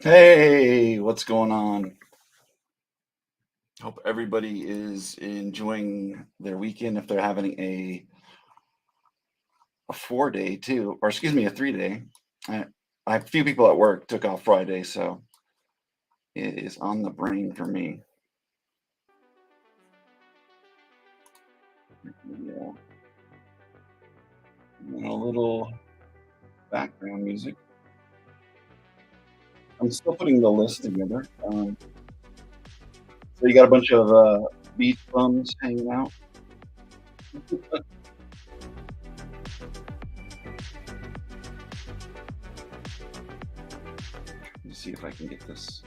Hey, what's going on? Hope everybody is enjoying their weekend if they're having a 4 day too, or excuse me, a 3 day. I, I have a few people at work took off Friday, so it is on the brain for me. Yeah, and a little background music. I'm still putting the list together. So you got a bunch of beach bums hanging out. Let me see if I can get this.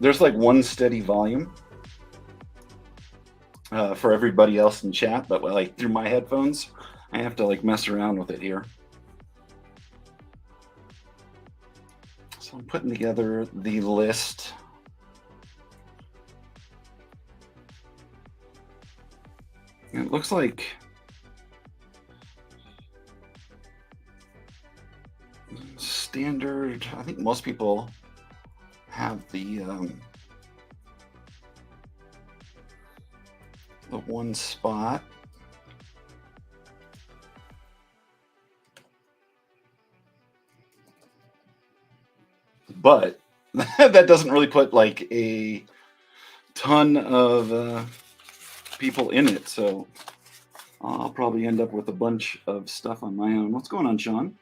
There's like one steady volume for everybody else in chat, but like through my headphones, I have to like mess around with it here. So I'm putting together the list. And it looks like standard. I think most people have the one spot. But that doesn't really put like a ton of people in it. So I'll probably end up with a bunch of stuff on my own. What's going on, Sean?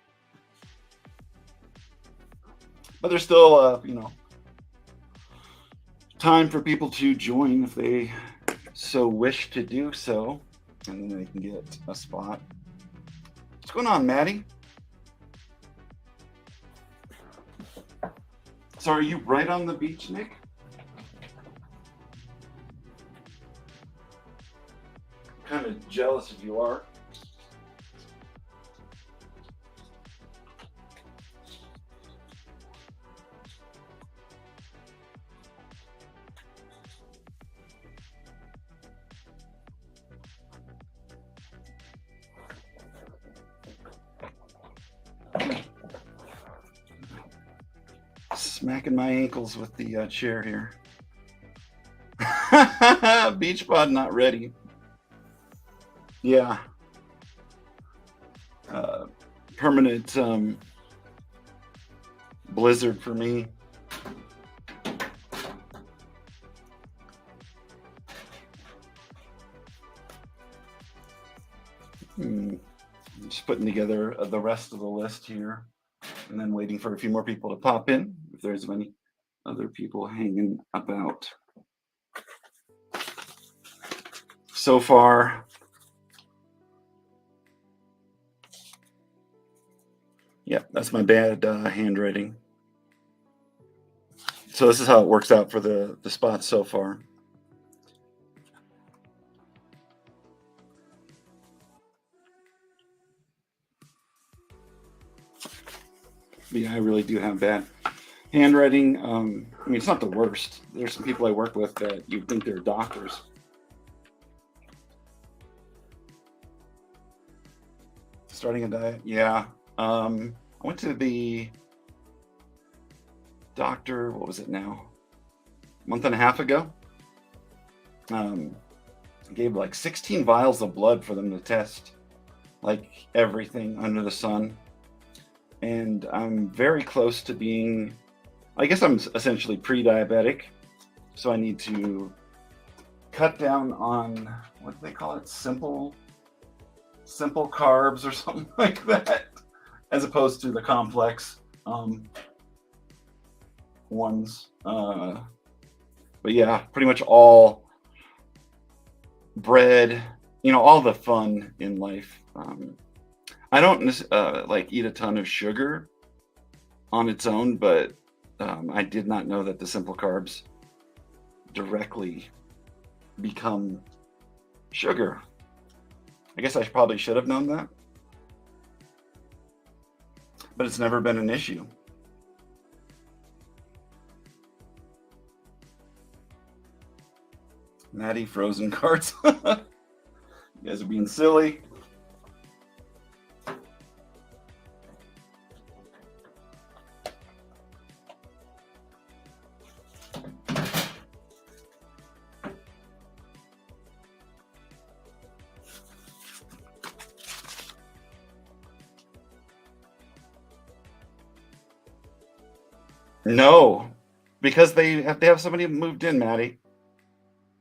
But there's still, time for people to join if they so wish to do so, and then they can get a spot. What's going on, Maddie? So are you right on the beach, Nick? I'm kind of jealous if you are. Smacking my ankles with the chair here. Beach pod not ready. Yeah. Permanent blizzard for me. I'm just putting together the rest of the list here, and then waiting for a few more people to pop in if there's any other people hanging about. So far, yeah, that's my bad handwriting. So this is how it works out for the spots so far. But yeah, I really do have bad handwriting. I mean, it's not the worst. There's some people I work with that you'd think they're doctors. Starting a diet, yeah. I went to the doctor. What was it now? A month and a half ago. Gave like 16 vials of blood for them to test, like everything under the sun. And I'm very close to being, I guess I'm essentially pre-diabetic. So I need to cut down on, what do they call it? Simple carbs or something like that, as opposed to the complex ones. But yeah, pretty much all bread, all the fun in life. I don't like eat a ton of sugar on its own, but I did not know that the simple carbs directly become sugar. I guess I probably should have known that, but it's never been an issue. Natty frozen cards. You guys are being silly. No, because they have somebody moved in, Maddie.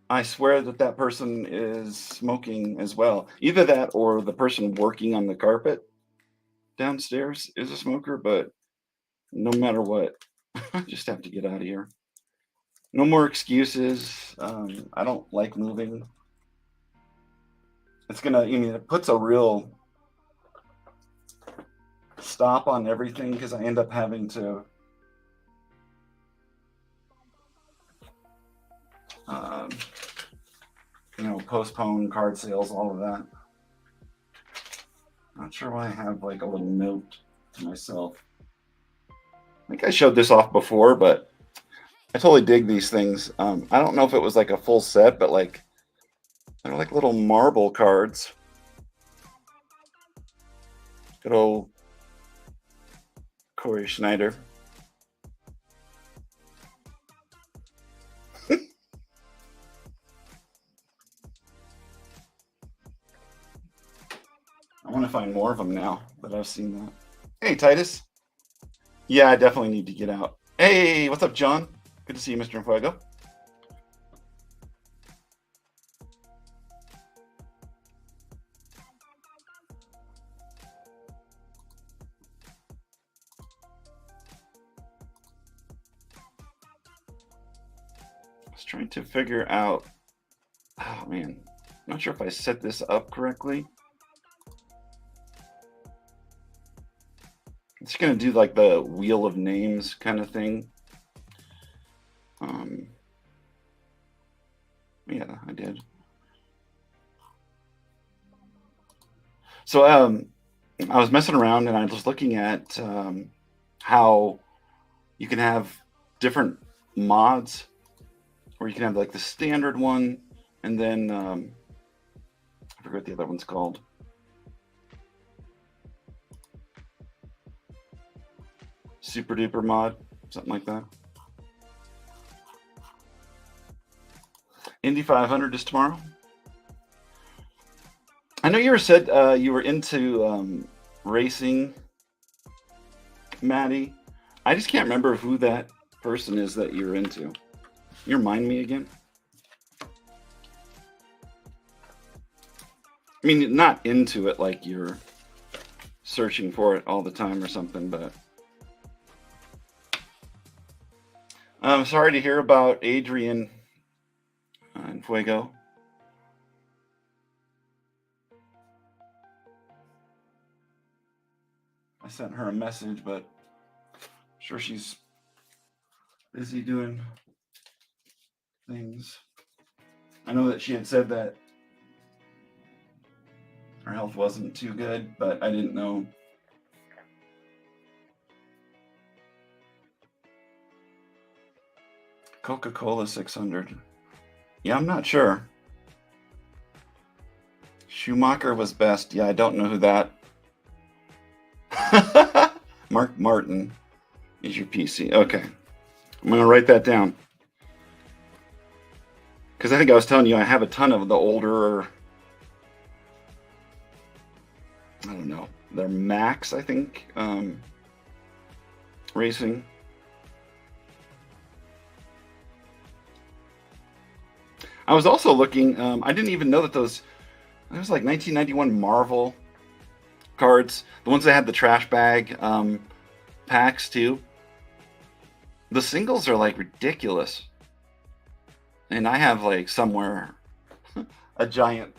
I swear that that person is smoking as well. Either that or the person working on the carpet downstairs is a smoker, but no matter what, I just have to get out of here. No more excuses. I don't like moving. It's gonna, I mean, it puts a real stop on everything because I end up having to um, postpone card sales, all of that. Not sure why I have like a little note to myself. I think I showed this off before, but I totally dig these things. I don't know if it was like a full set, but like they're like little marble cards. Good old Corey Schneider. I want to find more of them now that I've seen that. Hey, Titus. Yeah, I definitely need to get out. Hey, what's up, John? Good to see you, Mr. Fuego. I was trying to figure out. Oh man, I'm not sure if I set this up correctly. It's gonna do like the wheel of names kind of thing. Um, yeah, I did. So I was messing around and I was looking at how you can have different mods, where you can have like the standard one, and then I forget what the other one's called. Super duper mod, something like that. Indy 500 is tomorrow. I know you were said you were into racing, Maddie. I just can't remember who that person is that you're into. You remind me again? I mean, not into it like you're searching for it all the time or something, but I'm sorry to hear about Adrian and Fuego. I sent her a message, but I'm sure she's busy doing things. I know that she had said that her health wasn't too good, but I didn't know. Coca-Cola 600. Yeah, I'm not sure. Schumacher was best. Yeah, I don't know who that. Mark Martin is your PC. Okay. I'm going to write that down. Because I think I was telling you I have a ton of the older, I don't know, they're Max, I think, racing. I was also looking, I didn't even know that those, it was like 1991 Marvel cards, the ones that had the trash bag packs too. The singles are like ridiculous. And I have like somewhere a giant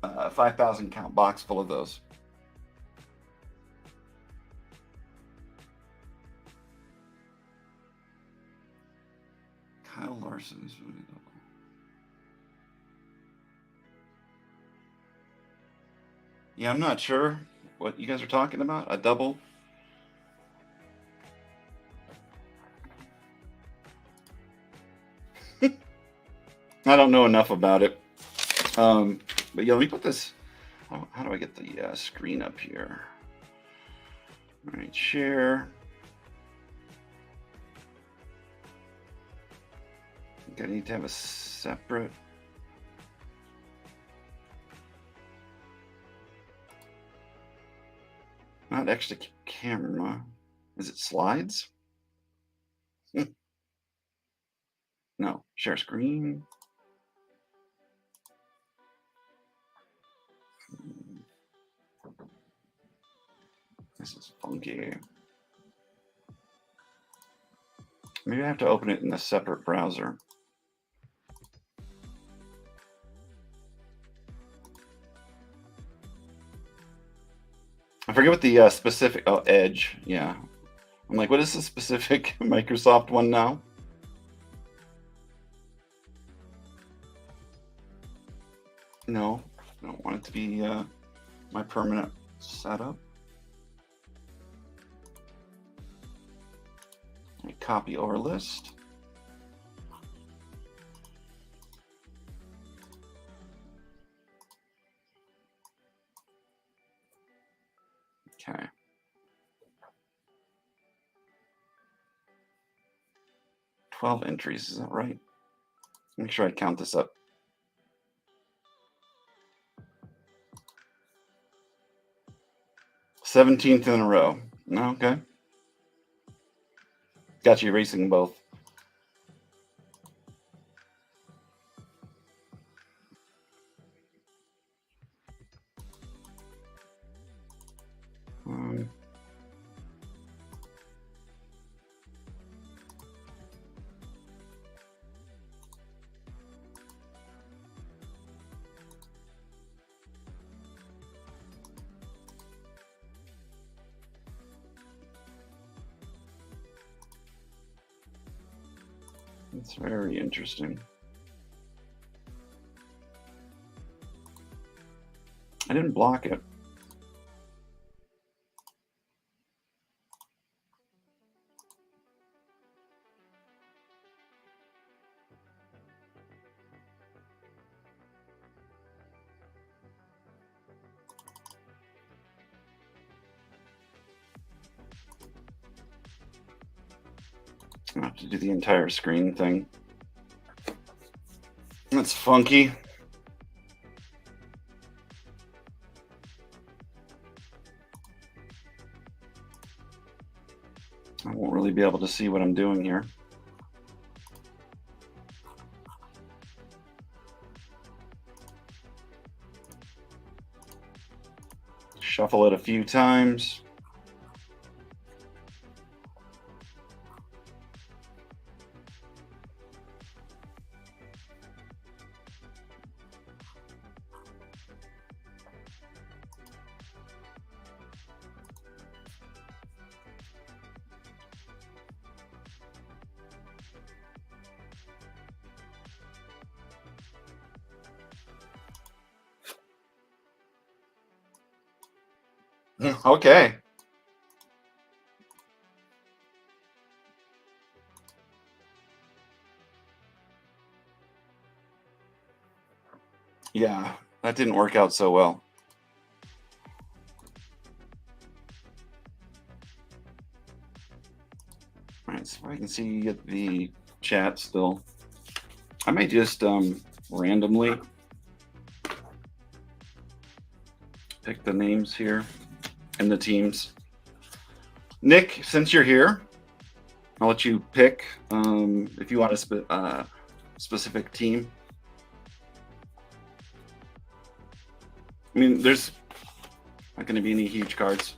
5,000 count box full of those. Kyle Larson is really double. Yeah, I'm not sure what you guys are talking about. A double. I don't know enough about it. But yeah, let me put this. How do I get the screen up here? All right, share. I think I need to have a separate. Not extra camera. Is it slides? No, share screen. This is funky. Maybe I have to open it in a separate browser. I forget what the specific, oh, Edge, yeah. I'm like, what is the specific Microsoft one now? No, I don't want it to be my permanent setup. I copy over list. Okay. "12 entries, is that right? Make sure I count this up. 17th in a row. Okay. Got you erasing both. Um, It's very interesting. I didn't block it. I have to do the entire screen thing. That's funky. I won't really be able to see what I'm doing here. Shuffle it a few times. Okay. Yeah, that didn't work out so well. All right, so I can see the chat still. I may just randomly pick the names here and the teams. Nick, since you're here, I'll let you pick if you want a specific team. I mean, there's not going to be any huge cards.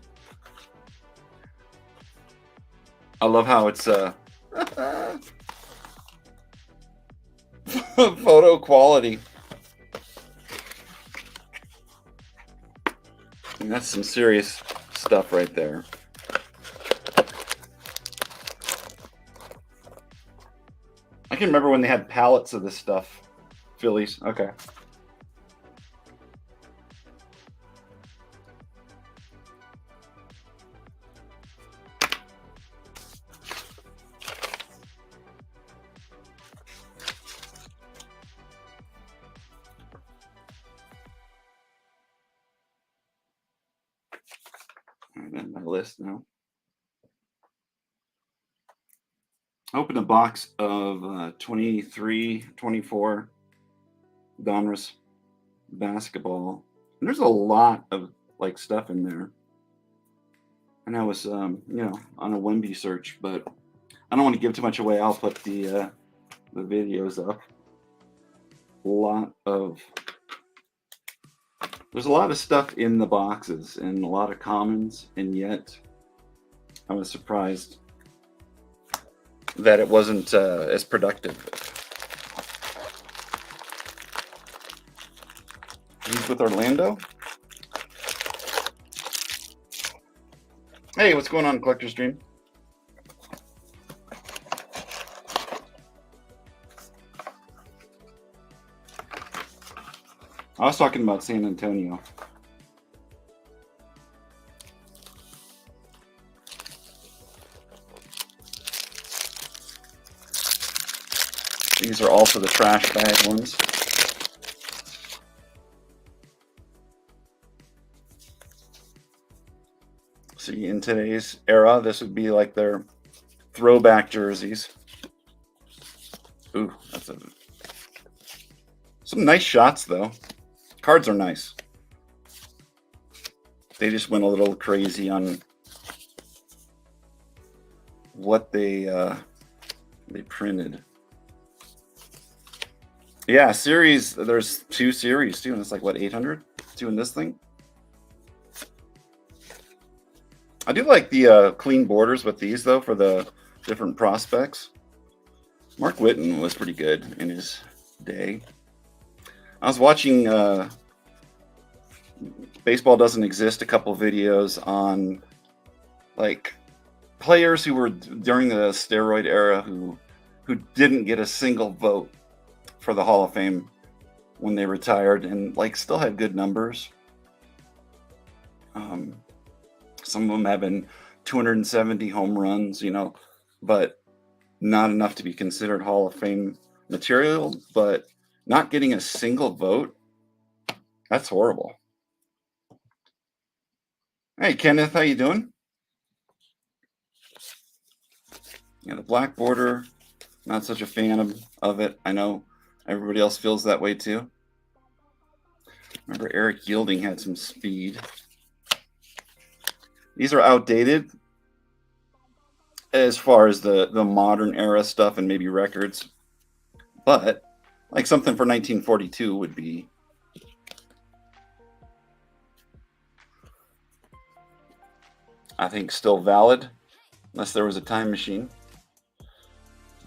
I love how it's photo quality. And that's some serious stuff right there. I can remember when they had pallets of this stuff. Phillies, okay. I'm in my list now. Open a box of 23, 24 Donruss basketball. And there's a lot of like stuff in there. And I was, on a Wemby search, but I don't want to give too much away. I'll put the videos up. There's a lot of stuff in the boxes and a lot of commons, and yet I was surprised that it wasn't as productive. These with Orlando. Hey, what's going on, Collector's Dream? I was talking about San Antonio. These are also the trash bag ones. See, in today's era, this would be like their throwback jerseys. Ooh, that's some nice shots, though. Cards are nice. They just went a little crazy on what they printed. Yeah, series. There's 2 series too, and it's like what, 800? 2 in this thing. I do like the clean borders with these though for the different prospects. Mark Whitten was pretty good in his day. I was watching Baseball Doesn't Exist, a couple videos on like players who were during the steroid era who didn't get a single vote for the Hall of Fame when they retired, and like still had good numbers. Some of them having 270 home runs, you know, but not enough to be considered Hall of Fame material. But not getting a single vote, that's horrible. Hey, Kenneth, how you doing? Yeah, the black border, not such a fan of it. I know everybody else feels that way too. Remember Eric Yielding had some speed. These are outdated as far as the modern era stuff and maybe records. But like something for 1942 would be. I think still valid, unless there was a time machine.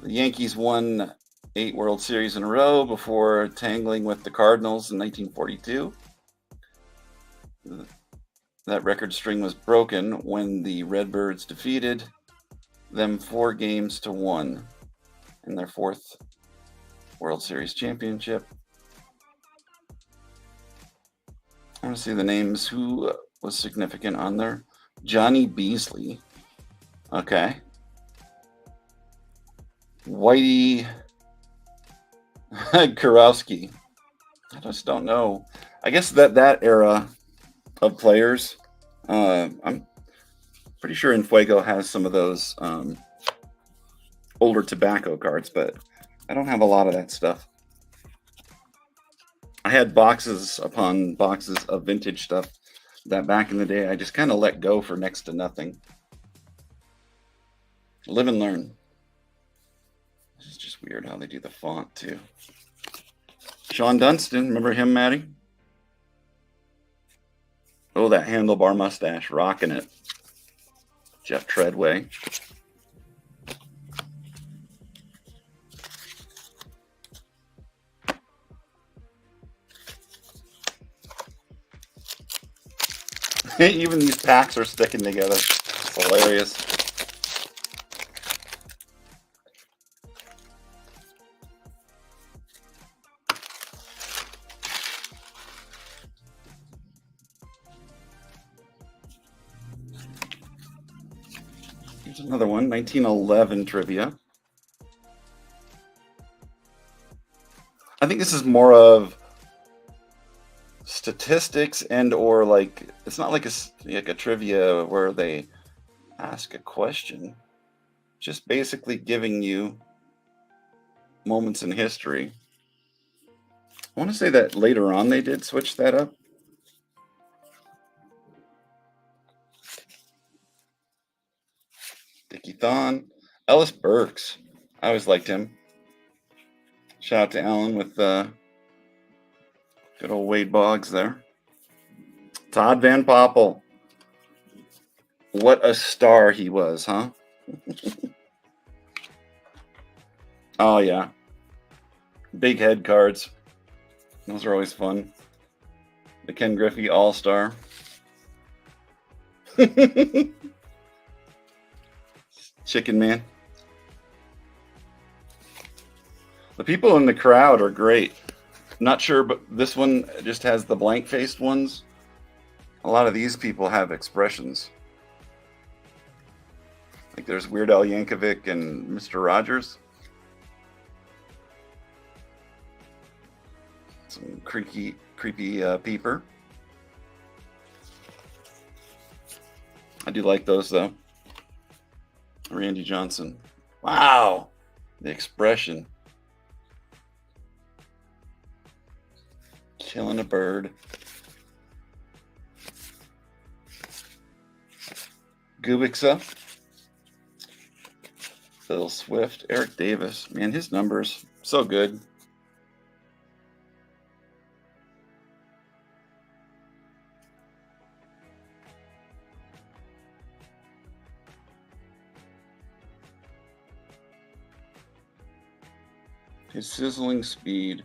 The Yankees won 8 World Series in a row before tangling with the Cardinals in 1942. That record string was broken when the Redbirds defeated them 4-1 in their 4th World Series championship. I want to see the names. Who was significant on there? Johnny Beasley. Okay. Whitey Kurowski. I just don't know. I guess that era of players, I'm pretty sure Infuego has some of those older tobacco cards, but I don't have a lot of that stuff. I had boxes upon boxes of vintage stuff that back in the day I just kind of let go for next to nothing. Live and learn. This is just weird how they do the font too. Sean Dunston, remember him, Maddie? Oh, that handlebar mustache, rocking it. Jeff Treadway. Even these packs are sticking together. It's hilarious. Here's another one, 1911 trivia. I think this is more of statistics and or like, it's not like a trivia where they ask a question, just basically giving you moments in history. I want to say that later on they did switch that up. Dickie Thon. Ellis Burks. I always liked him. Shout out to Alan with good old Wade Boggs there. Todd Van Poppel. What a star he was, huh? Oh, yeah. Big head cards. Those are always fun. The Ken Griffey All-Star. Chicken Man. The people in the crowd are great. Not sure, but this one just has the blank-faced ones. A lot of these people have expressions. Like there's Weird Al Yankovic and Mr. Rogers. Some creepy peeper. I do like those though. Randy Johnson. Wow, the expression. Killing a bird. Gubixa. Phil Swift. Eric Davis. Man, his numbers, so good. His sizzling speed.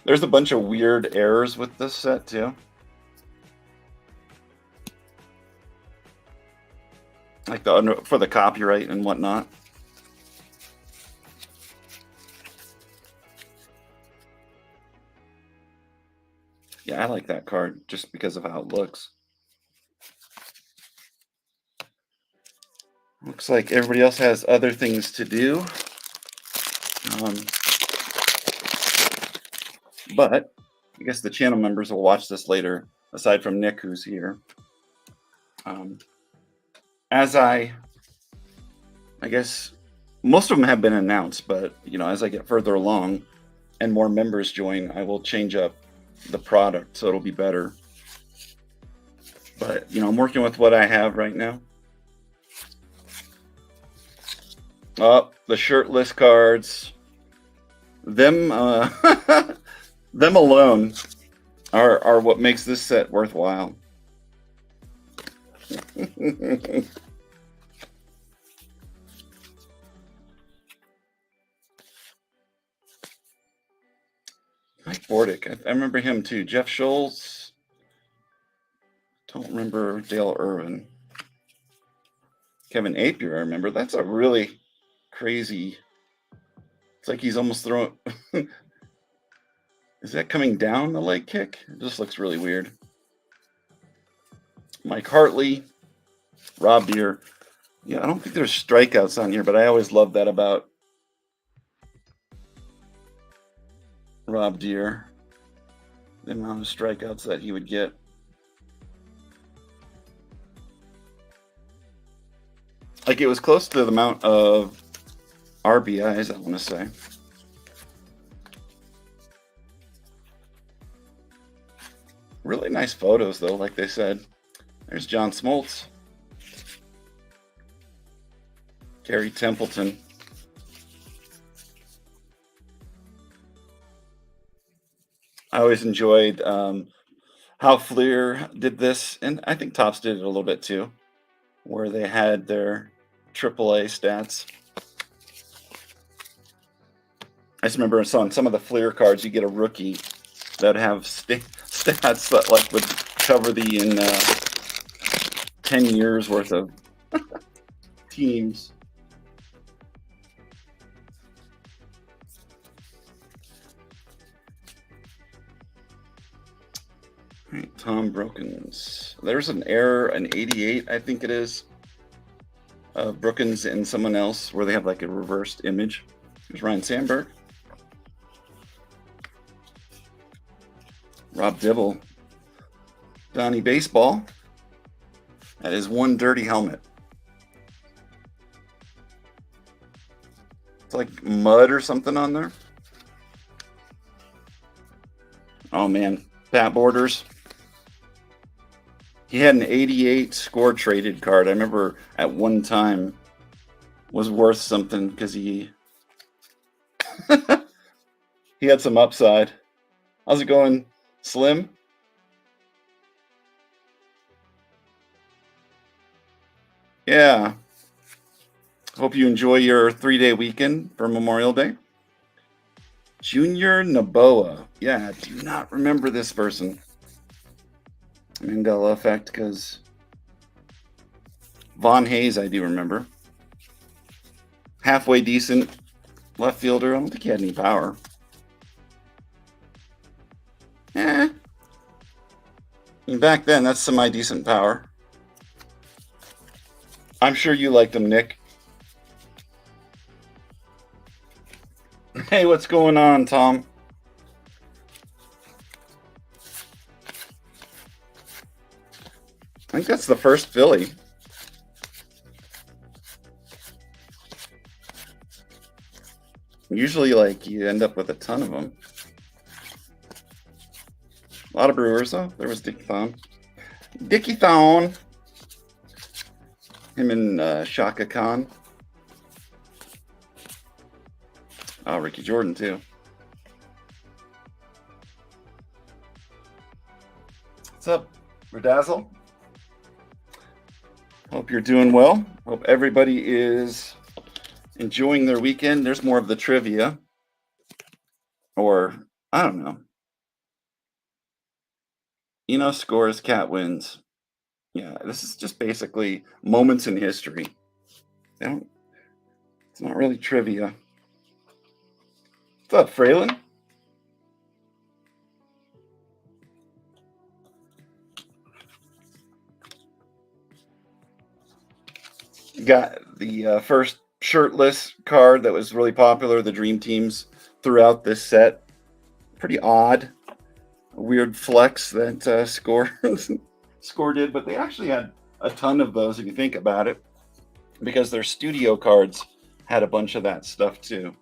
There's a bunch of weird errors with this set too. Like for the copyright and whatnot. Yeah, I like that card just because of how it looks. Looks like everybody else has other things to do. But I guess the channel members will watch this later, aside from Nick, who's here. As I guess most of them have been announced, but as I get further along and more members join, I will change up the product so it'll be better. But I'm working with what I have right now. Oh, the shirtless cards. Them them alone are what makes this set worthwhile. Mike Bordick, I remember him too. Jeff Scholes. Don't remember Dale Irvin. Kevin Apier, I remember. That's a really crazy. It's like he's almost throwing. Is that coming down the leg kick? It just looks really weird. Mike Hartley, Rob Deere. Yeah, I don't think there's strikeouts on here, but I always love that about Rob Deere. The amount of strikeouts that he would get. Like it was close to the amount of RBIs, I want to say. Really nice photos, though, like they said. There's John Smoltz. Gary Templeton. I always enjoyed how Fleer did this, and I think Topps did it a little bit too, where they had their AAA stats. I just remember on some of the Fleer cards, you get a rookie that have stats that like would cover the 10 years worth of teams. All right, Tom Brookins. There's an error, an 88, I think it is, of Brookins and someone else where they have like a reversed image. There's Ryan Sandberg. Rob Dibble. Donnie Baseball. That is one dirty helmet. It's like mud or something on there. Oh man, Pat Borders. He had an 88 score traded card. I remember at one time was worth something because he he had some upside. How's it going, Slim? Yeah. Hope you enjoy your 3-day weekend for Memorial Day. Junior Naboa. Yeah, I do not remember this person. Mandela effect, because Von Hayes I do remember. Halfway decent left fielder. I don't think he had any power. I mean, back then, that's semi-decent power. I'm sure you liked him, Nick. Hey, what's going on, Tom? I think that's the first Philly. Usually, like, you end up with a ton of them. A lot of Brewers, though. There was Dickie Thon. Dickie Thon. Him and Shaka Khan. Oh, Ricky Jordan, too. What's up, Redazzle? Hope you're doing well. Hope everybody is enjoying their weekend. There's more of the trivia. Or, I don't know. Scores, cat wins. Yeah, this is just basically moments in history. It's not really trivia. What's up, Fraylin? You got the first shirtless card that was really popular, the Dream Teams, throughout this set. Pretty odd. A weird flex that Score did, but they actually had a ton of those if you think about it, because their studio cards had a bunch of that stuff too.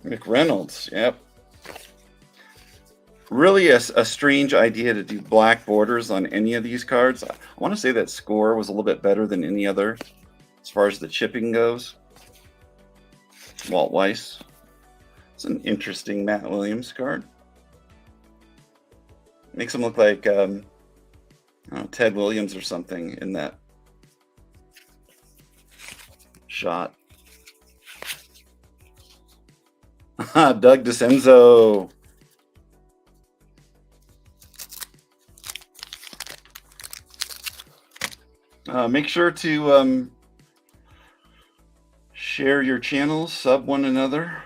McReynolds, yep. Really a strange idea to do black borders on any of these cards. I want to say that Score was a little bit better than any other as far as the chipping goes. Walt Weiss. It's an interesting Matt Williams card. Makes him look like Ted Williams or something in that shot. Doug DeCenzo. Make sure to share your channels, sub one another.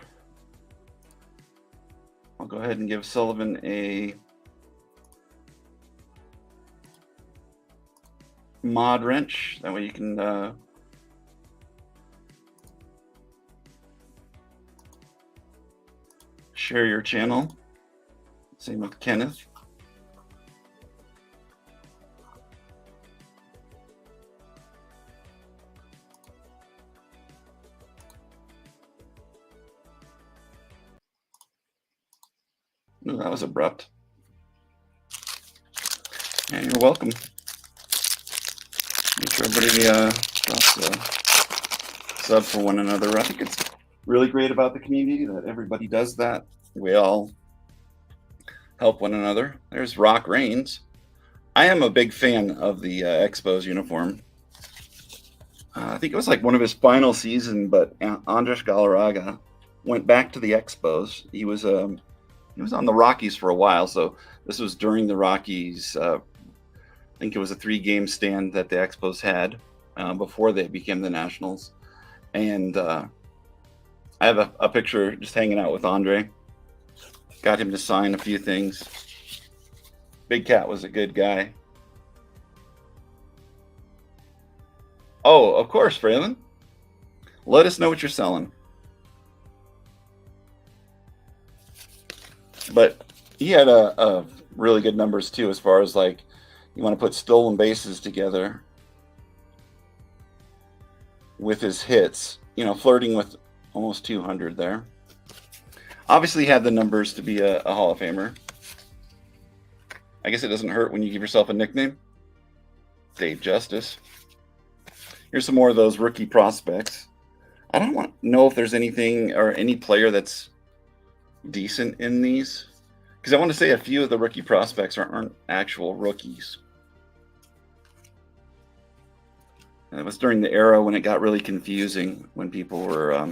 I'll go ahead and give Sullivan a mod wrench. That way you can share your channel. Same with Kenneth. Ooh, that was abrupt. And you're welcome. Make sure everybody drops a sub for one another. I think it's really great about the community that everybody does that. We all help one another. There's Rock Reigns. I am a big fan of the Expos uniform. I think it was like one of his final season, but Andres Galarraga went back to the Expos. He was on the Rockies for a while, so this was during the Rockies. I think it was a 3-game stand that the Expos had before they became the Nationals. And I have a picture just hanging out with Andre. Got him to sign a few things. Big Cat was a good guy. Oh, of course, Fraylin. Let us know what you're selling. But he had a really good numbers too, as far as like you want to put stolen bases together with his hits. Flirting with almost 200 there. Obviously had the numbers to be a Hall of Famer. I guess it doesn't hurt when you give yourself a nickname. Dave Justice. Here's some more of those rookie prospects. I don't know if there's anything or any player that's decent in these, because I want to say a few of the rookie prospects aren't actual rookies. And it was during the era when it got really confusing, when people were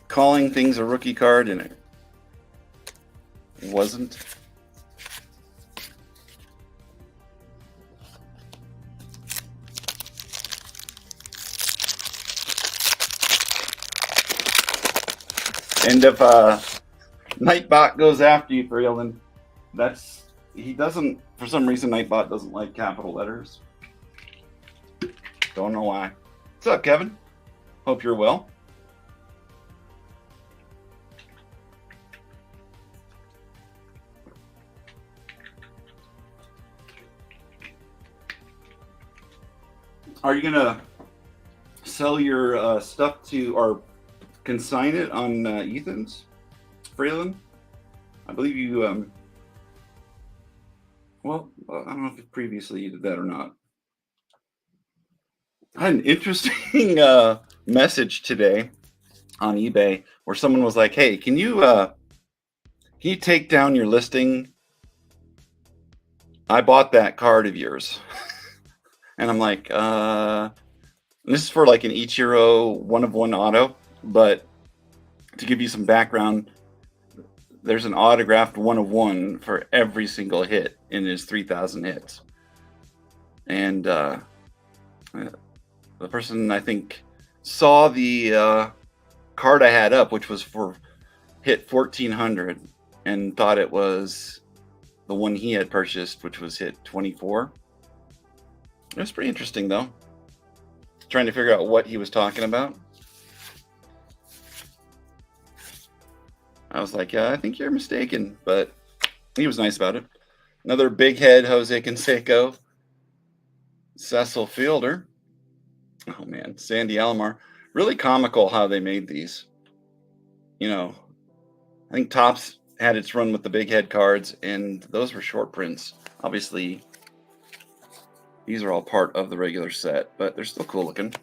calling things a rookie card and it wasn't. And if Nightbot goes after you, Freeland, he doesn't, for some reason, Nightbot doesn't like capital letters. Don't know why. What's up, Kevin? Hope you're well. Are you gonna sell your stuff to, or consign it on Ethan's, Freeland? I believe you, well, I don't know if previously you did that or not. I had an interesting message today on eBay where someone was like, "Hey, can you take down your listing? I bought that card of yours." And I'm like, this is for like an Ichiro 1/1 auto, but to give you some background, there's an autographed 1/1 for every single hit in his 3,000 hits. And the person, I think, saw the card I had up, which was for hit 1,400, and thought it was the one he had purchased, which was hit 24. It was pretty interesting, though. Trying to figure out what he was talking about. I was like, yeah, I think you're mistaken, but he was nice about it. Another big head, Jose Canseco. Cecil Fielder. Oh, man. Sandy Alomar. Really comical how they made these. You know, I think Topps had its run with the big head cards, and those were short prints. Obviously, these are all part of the regular set, but they're still cool looking.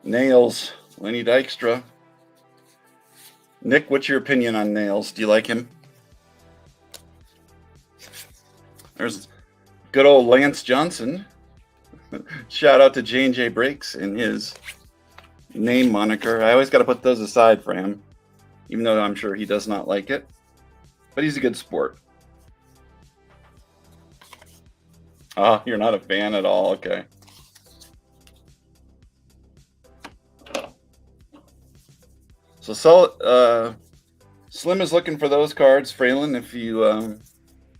Nails, Lenny Dykstra. Nick, what's your opinion on Nails? Do you like him? There's good old Lance Johnson. Shout out to J&J Breaks and his name moniker. I always got to put those aside for him, even though I'm sure he does not like it. But he's a good sport. Oh, you're not a fan at all? Okay. So Slim is looking for those cards, Freeland. If you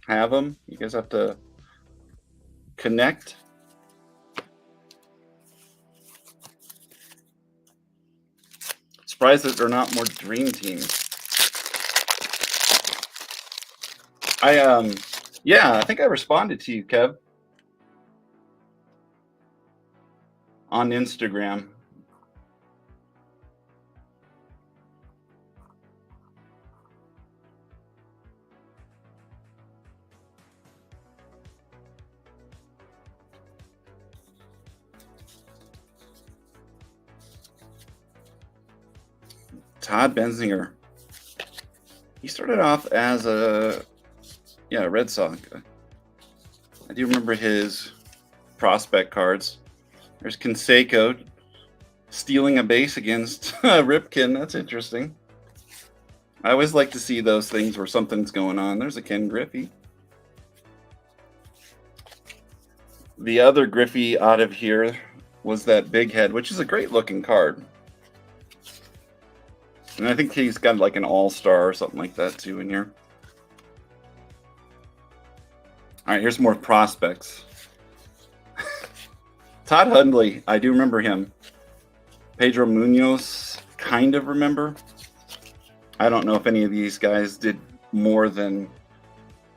have them, you guys have to connect. Surprised that they're not more Dream Teams. Yeah, I think I responded to you, Kev, on Instagram. Todd Benzinger. He started off as a Red Sox. I do remember his prospect cards. There's Canseco stealing a base against Ripken. That's interesting. I always like to see those things where something's going on. There's a Ken Griffey. The other Griffey out of here was that big head, which is a great looking card. And I think he's got like an all-star or something like that too in here. All right, here's more prospects. Todd Hundley, I do remember him. Pedro Munoz, kind of remember. I don't know if any of these guys did more than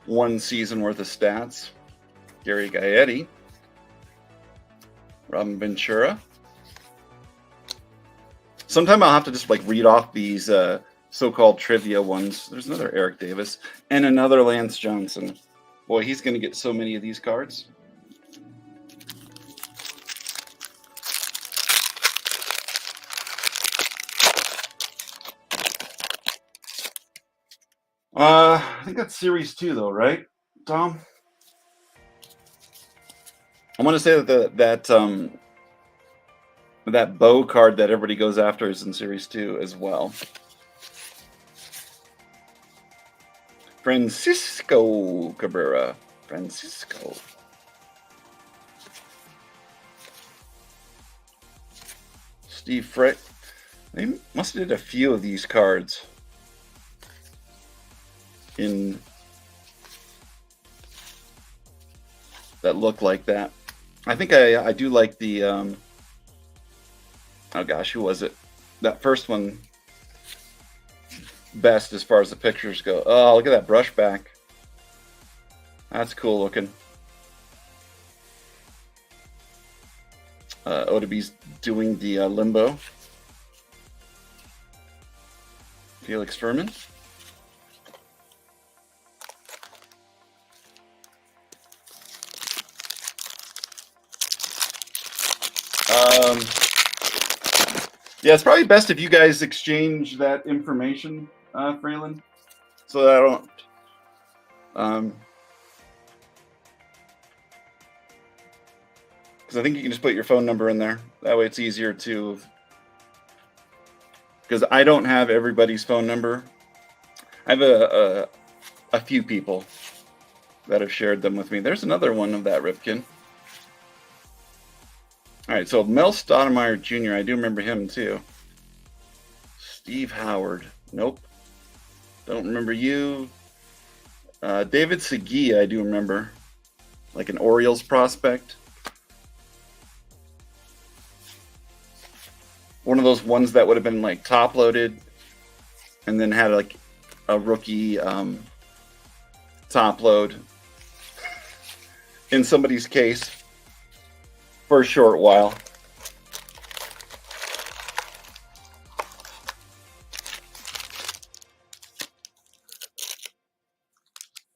one season worth of stats. Gary Gaetti. Robin Ventura. Sometime I'll have to just like read off these so-called trivia ones. There's another Eric Davis and another Lance Johnson. Boy, he's going to get so many of these cards. I think that's Series 2, though, right, Tom? I want to say that that bow card that everybody goes after is in Series 2 as well. Francisco Cabrera. Francisco. Steve Frick. They must have did a few of these cards in that look like that. I think I do like the oh gosh, who was it? That first one best as far as the pictures go. Oh, look at that brush back. That's cool looking. Odabe's doing the limbo. Felix Furman. Yeah, it's probably best if you guys exchange that information, Fraylin, so that I don't. Because I think you can just put your phone number in there. That way it's easier to. Because I don't have everybody's phone number. I have a few people that have shared them with me. There's another one of that Ripken. All right, so Mel Stoudemire Jr., I do remember him too. Steve Howard, nope. Don't remember you. David Segui, I do remember. Like an Orioles prospect. One of those ones that would have been like top loaded and then had like a rookie top load in somebody's case for a short while.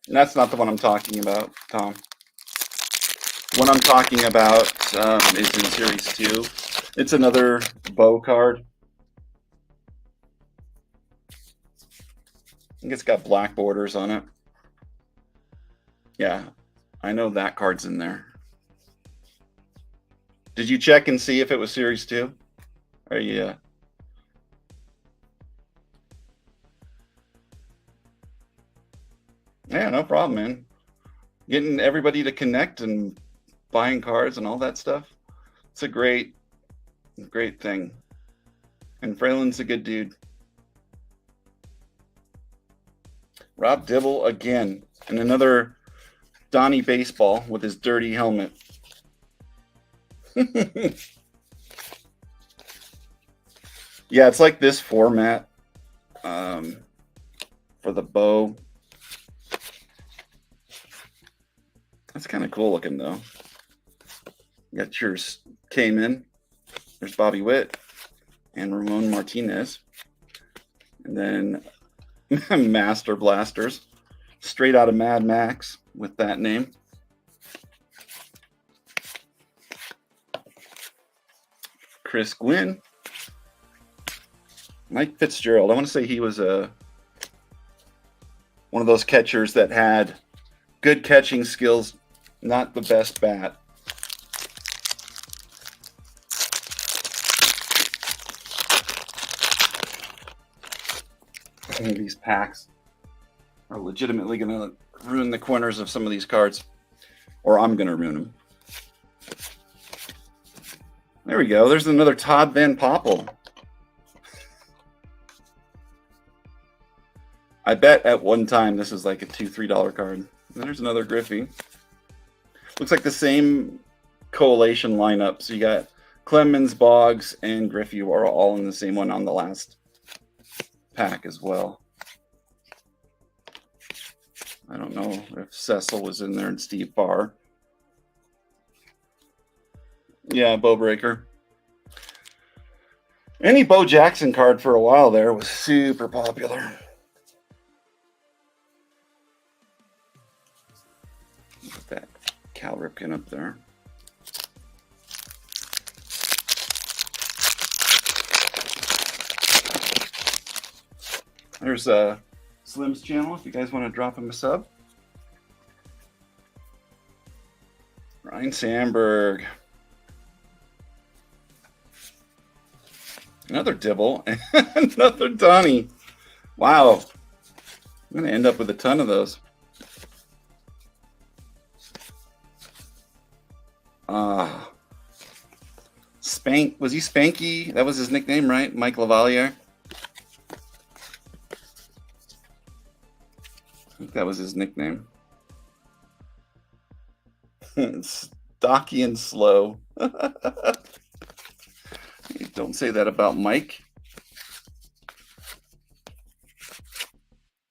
And that's not the one I'm talking about, Tom. What I'm talking about is in Series 2. It's another bow card. I think it's got black borders on it. Yeah, I know that card's in there. Did you check and see if it was Series 2? Or yeah. Yeah, no problem, man. Getting everybody to connect and buying cards and all that stuff. It's a great thing. And Fraylin's a good dude. Rob Dibble again. And another Donnie baseball with his dirty helmet. Yeah, it's like this format for the bow. That's kind of cool looking, though. You got yours came in. There's Bobby Witt and Ramon Martinez. And then Master Blasters, straight out of Mad Max with that name. Chris Gwynn. Mike Fitzgerald. I want to say he was one of those catchers that had good catching skills, not the best bat. Some of these packs are legitimately going to ruin the corners of some of these cards, or I'm going to ruin them. There we go. There's another Todd Van Poppel. I bet at one time this is like a $2-3 card. And there's another Griffey. Looks like the same collation lineup. So you got Clemens, Boggs, and Griffey are all in the same one on the last pack as well. I don't know if Cecil was in there and Steve Barr. Yeah, bow breaker. Any Bo Jackson card for a while there was super popular. Put that Cal Ripken up there. There's Slim's channel if you guys want to drop him a sub. Ryan Sandberg. Another Dibble. Another Donnie. Wow. I'm going to end up with a ton of those. Spank. Was he Spanky? That was his nickname, right? Mike Lavalier. I think that was his nickname. Stocky and slow. Don't say that about Mike.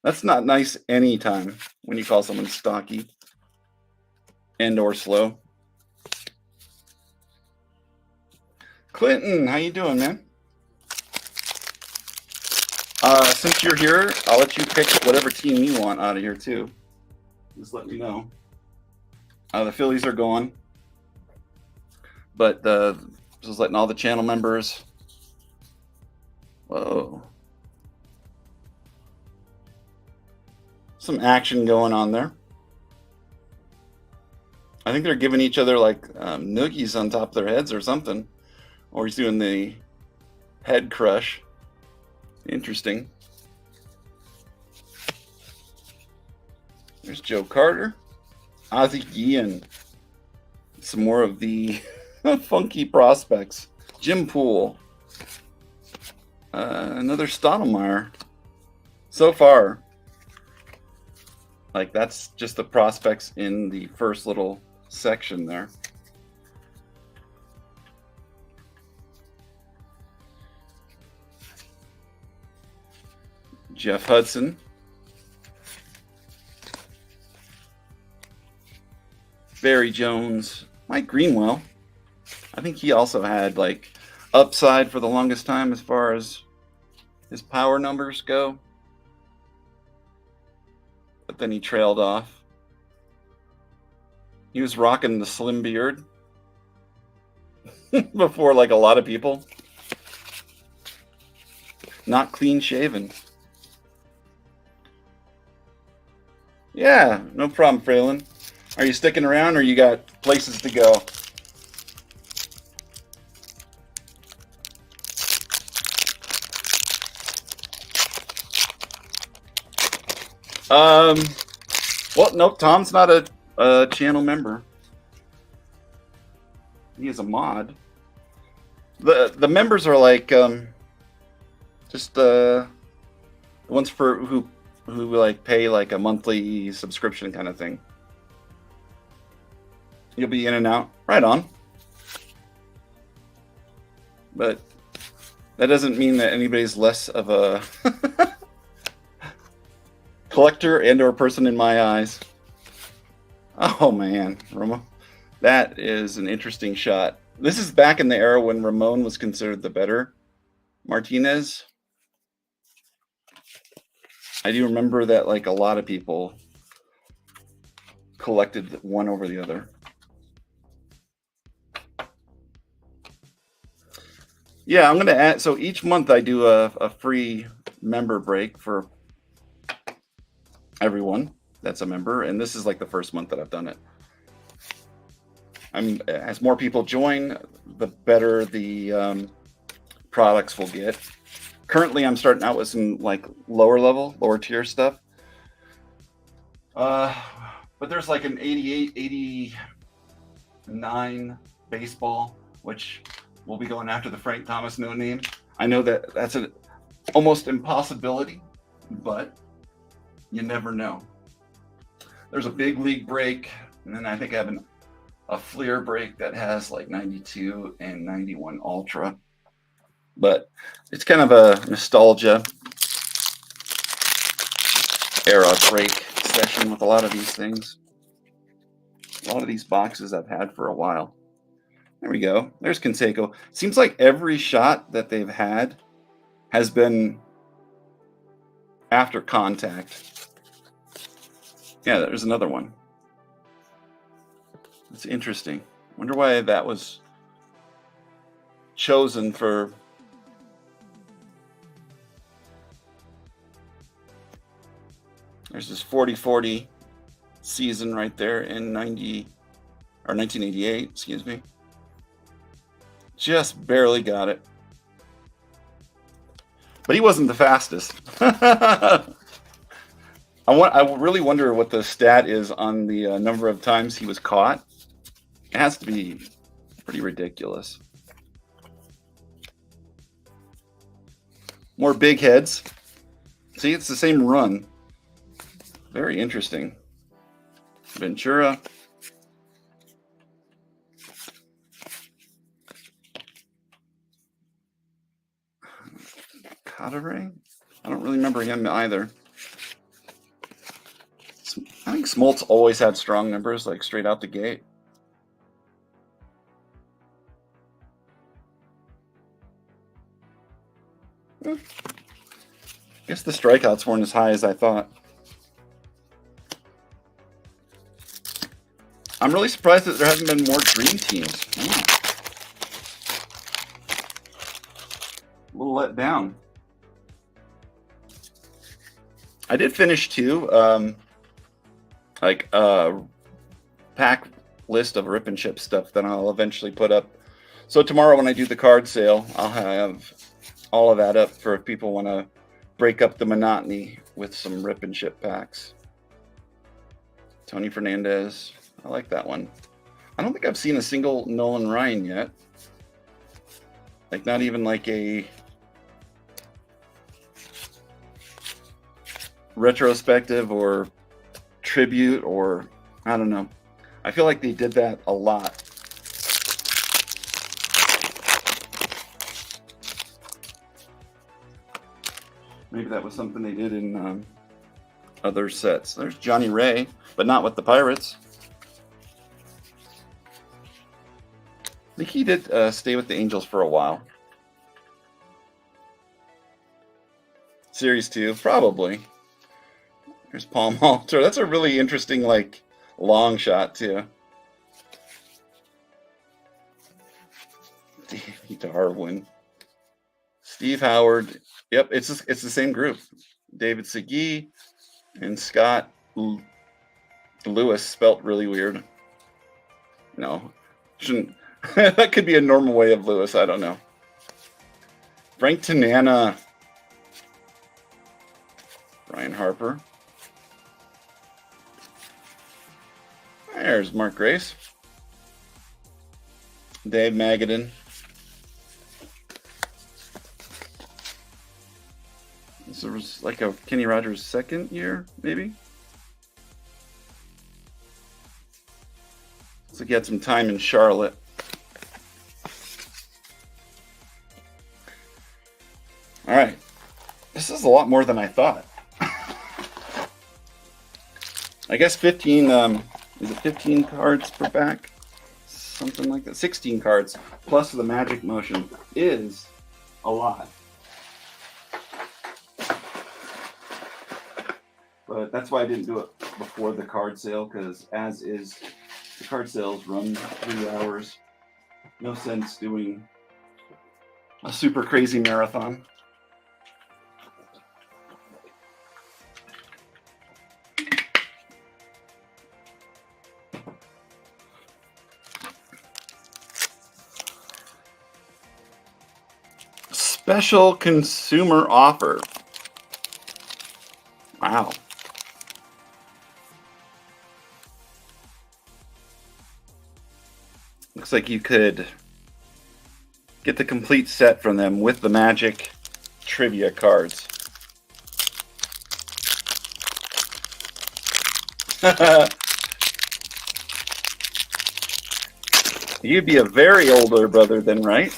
That's not nice anytime when you call someone stocky and or slow. Clinton, how you doing, man? Since you're here, I'll let you pick whatever team you want out of here too. Just let me know. The Phillies are gone, but just letting all the channel members. Whoa. Some action going on there. I think they're giving each other like noogies on top of their heads or something. Or he's doing the head crush. Interesting. There's Joe Carter. Ozzie Guillen. Some more of the funky prospects. Jim Poole. Another Stottlemyre. So far, like that's just the prospects in the first little section there. Jeff Hudson. Barry Jones. Mike Greenwell. I think he also had like upside for the longest time as far as his power numbers go. But then he trailed off. He was rocking the slim beard before like a lot of people. Not clean shaven. Yeah, no problem, Phelan. Are you sticking around or you got places to go? Well, nope, Tom's not a channel member. He is a mod. The members are like just the ones for who like pay like a monthly subscription kind of thing. You'll be in and out. Right on. But that doesn't mean that anybody's less of a collector and or person in my eyes. Oh man, that is an interesting shot. This is back in the era when Ramon was considered the better Martinez. I do remember that like a lot of people collected one over the other. Yeah, I'm going to add, so each month I do a free member break for everyone that's a member, and this is like the first month that I've done it. I mean, as more people join, the better the products will get. Currently, I'm starting out with some like lower tier stuff. But there's like an 88, 89 baseball, which we'll be going after the Frank Thomas no name. I know that that's an almost impossibility, but you never know. There's a big league break, and then I think I have a Fleer break that has like 92 and 91 Ultra. But it's kind of a nostalgia era break session with a lot of these things. A lot of these boxes I've had for a while. There we go. There's Canseco. Seems like every shot that they've had has been after contact. Yeah, there's another one. That's interesting. Wonder why that was chosen for. There's this 40-40 season right there in 1988, excuse me. Just barely got it. But he wasn't the fastest. I really wonder what the stat is on the number of times he was caught. It has to be pretty ridiculous. More big heads. See, it's the same run. Very interesting. Ventura. Cotteray? I don't really remember him either. I think Smoltz always had strong numbers, like straight out the gate. I guess the strikeouts weren't as high as I thought. I'm really surprised that there hasn't been more dream teams. A little let down. I did finish 2, like pack list of rip and chip stuff that I'll eventually put up. So tomorrow when I do the card sale, I'll have all of that up for if people want to break up the monotony with some rip and chip packs. Tony Fernandez. I like that one. I don't think I've seen a single Nolan Ryan yet. Like not even like a retrospective or tribute or I don't know. I feel like they did that a lot. Maybe that was something they did in other sets. There's Johnny Ray, but not with the Pirates. I think he did stay with the Angels for a while. Series 2, probably. There's Paul Malter. That's a really interesting, like, long shot, too. Davey Darwin. Steve Howard. Yep, it's the same group. David Segui and Scott Lewis, spelt really weird. No, shouldn't. That could be a normal way of Lewis. I don't know. Frank Tanana. Brian Harper. There's Mark Grace. Dave Magadan. This was like a Kenny Rogers second year, maybe. Looks like he had some time in Charlotte. All right. This is a lot more than I thought. I guess 15, is it 15 cards per pack? Something like that. 16 cards plus the magic motion is a lot. But that's why I didn't do it before the card sale, because as is, the card sales run 3 hours. No sense doing a super crazy marathon. Special consumer offer. Wow. Looks like you could get the complete set from them with the Magic trivia cards. You'd be a very older brother then, right?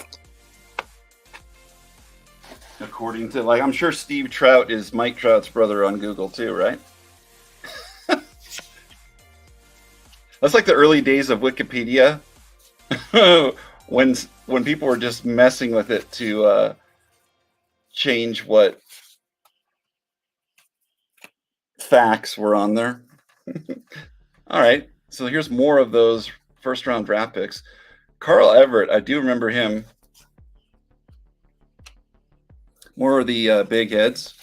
According to, like, I'm sure Steve Trout is Mike Trout's brother on Google too, right? That's like the early days of Wikipedia. when people were just messing with it to change what facts were on there. All right, so here's more of those first round draft picks. Carl Everett, I do remember him. More of the big heads.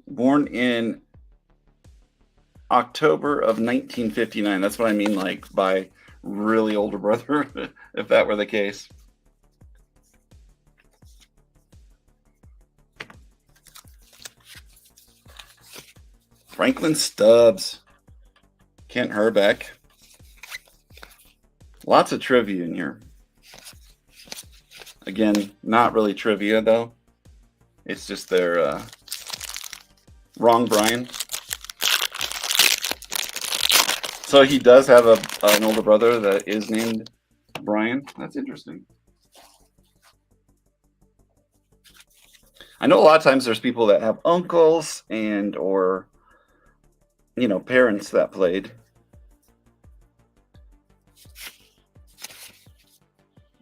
Born in October of 1959. That's what I mean, like by really older brother, if that were the case. Franklin Stubbs, Kent Herbeck. Lots of trivia in here. Again, not really trivia though. It's just their wrong Brian. So he does have an older brother that is named Brian. That's interesting. I know a lot of times there's people that have uncles and or parents that played.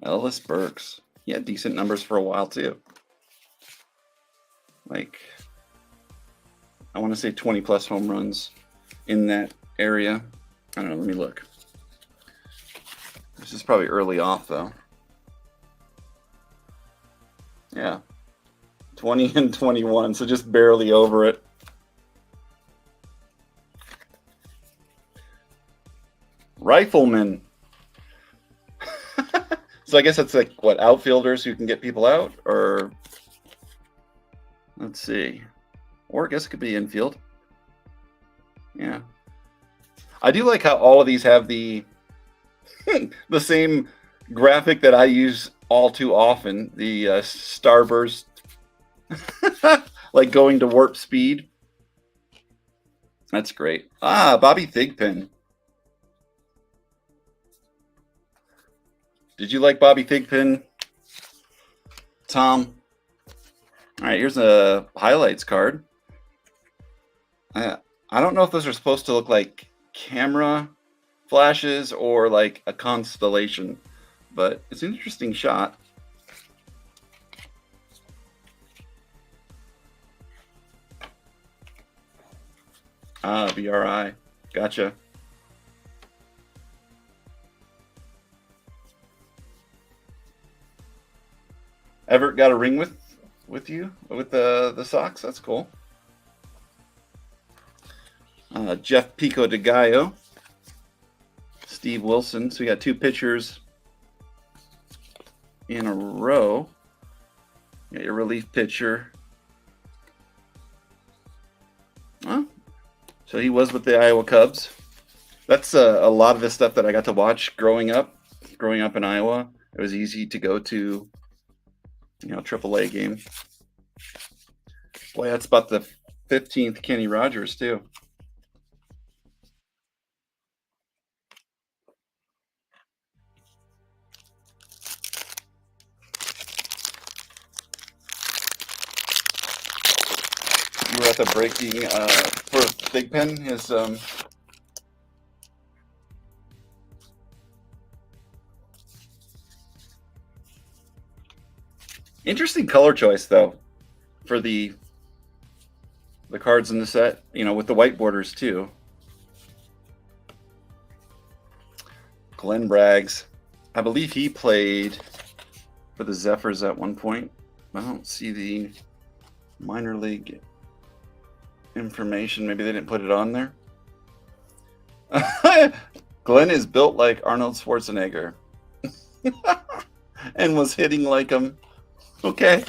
Ellis Burks. He had decent numbers for a while too. Like, I want to say 20 plus home runs in that area. I don't know, let me look. This is probably early off though. Yeah. 20 and 21, so just barely over it. Rifleman. So I guess that's like what, outfielders who can get people out, or let's see, or I guess it could be infield. Yeah, I do like how all of these have the the same graphic that I use all too often, the starburst, like going to warp speed. That's great. Bobby Thigpen. Did you like Bobby Thigpen, Tom? All right, here's a highlights card. I don't know if those are supposed to look like camera flashes or like a constellation, but it's an interesting shot. BRI. Gotcha. Everett got a ring with you with the Sox. That's cool. Jeff Pico de Gallo, Steve Wilson. So we got two pitchers in a row. You got your relief pitcher. So he was with the Iowa Cubs. That's a lot of the stuff that I got to watch growing up. Growing up in Iowa, it was easy to go to, AAA game. Boy, that's about the 15th Kenny Rogers too. You were at the breaking for Thigpen, his interesting color choice though for the cards in the set, with the white borders too. Glenn Braggs, I believe he played for the Zephyrs at one point. I don't see the minor league information. Maybe they didn't put it on there. Glenn is built like Arnold Schwarzenegger and was hitting like him. Okay,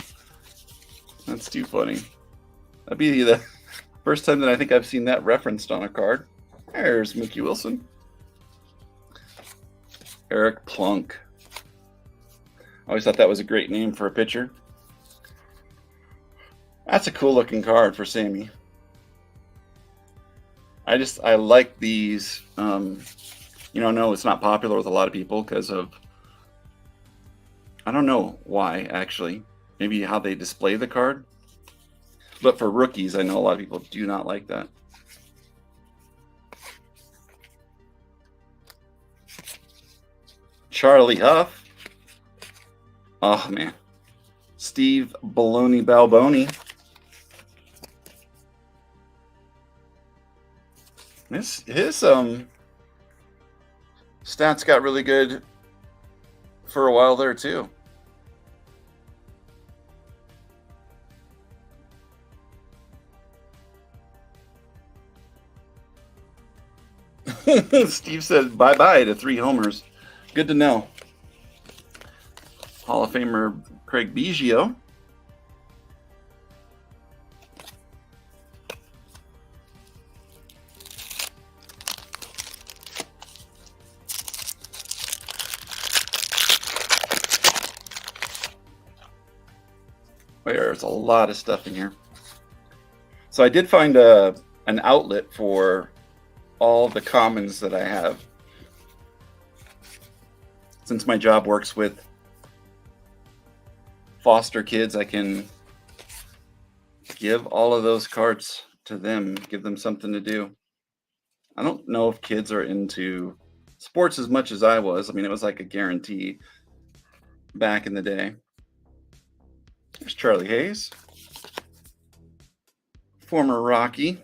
that's too funny. That'd be the first time that I think I've seen that referenced on a card. There's Mookie Wilson. Eric Plunk. I always thought that was a great name for a pitcher. That's a cool looking card for Sammy. I like these. No, it's not popular with a lot of people because of, I don't know why, actually. Maybe how they display the card. But for rookies, I know a lot of people do not like that. Charlie Huff. Oh, man. Steve Baloney Balboni. His stats got really good for a while there, too. Steve said bye-bye to 3 homers. Good to know. Hall of Famer Craig Biggio. There's a lot of stuff in here. So I did find an outlet for all the commons that I have. Since my job works with foster kids, I can give all of those cards to them, give them something to do. I don't know if kids are into sports as much as I was. I mean, it was like a guarantee back in the day. There's Charlie Hayes, former Rocky.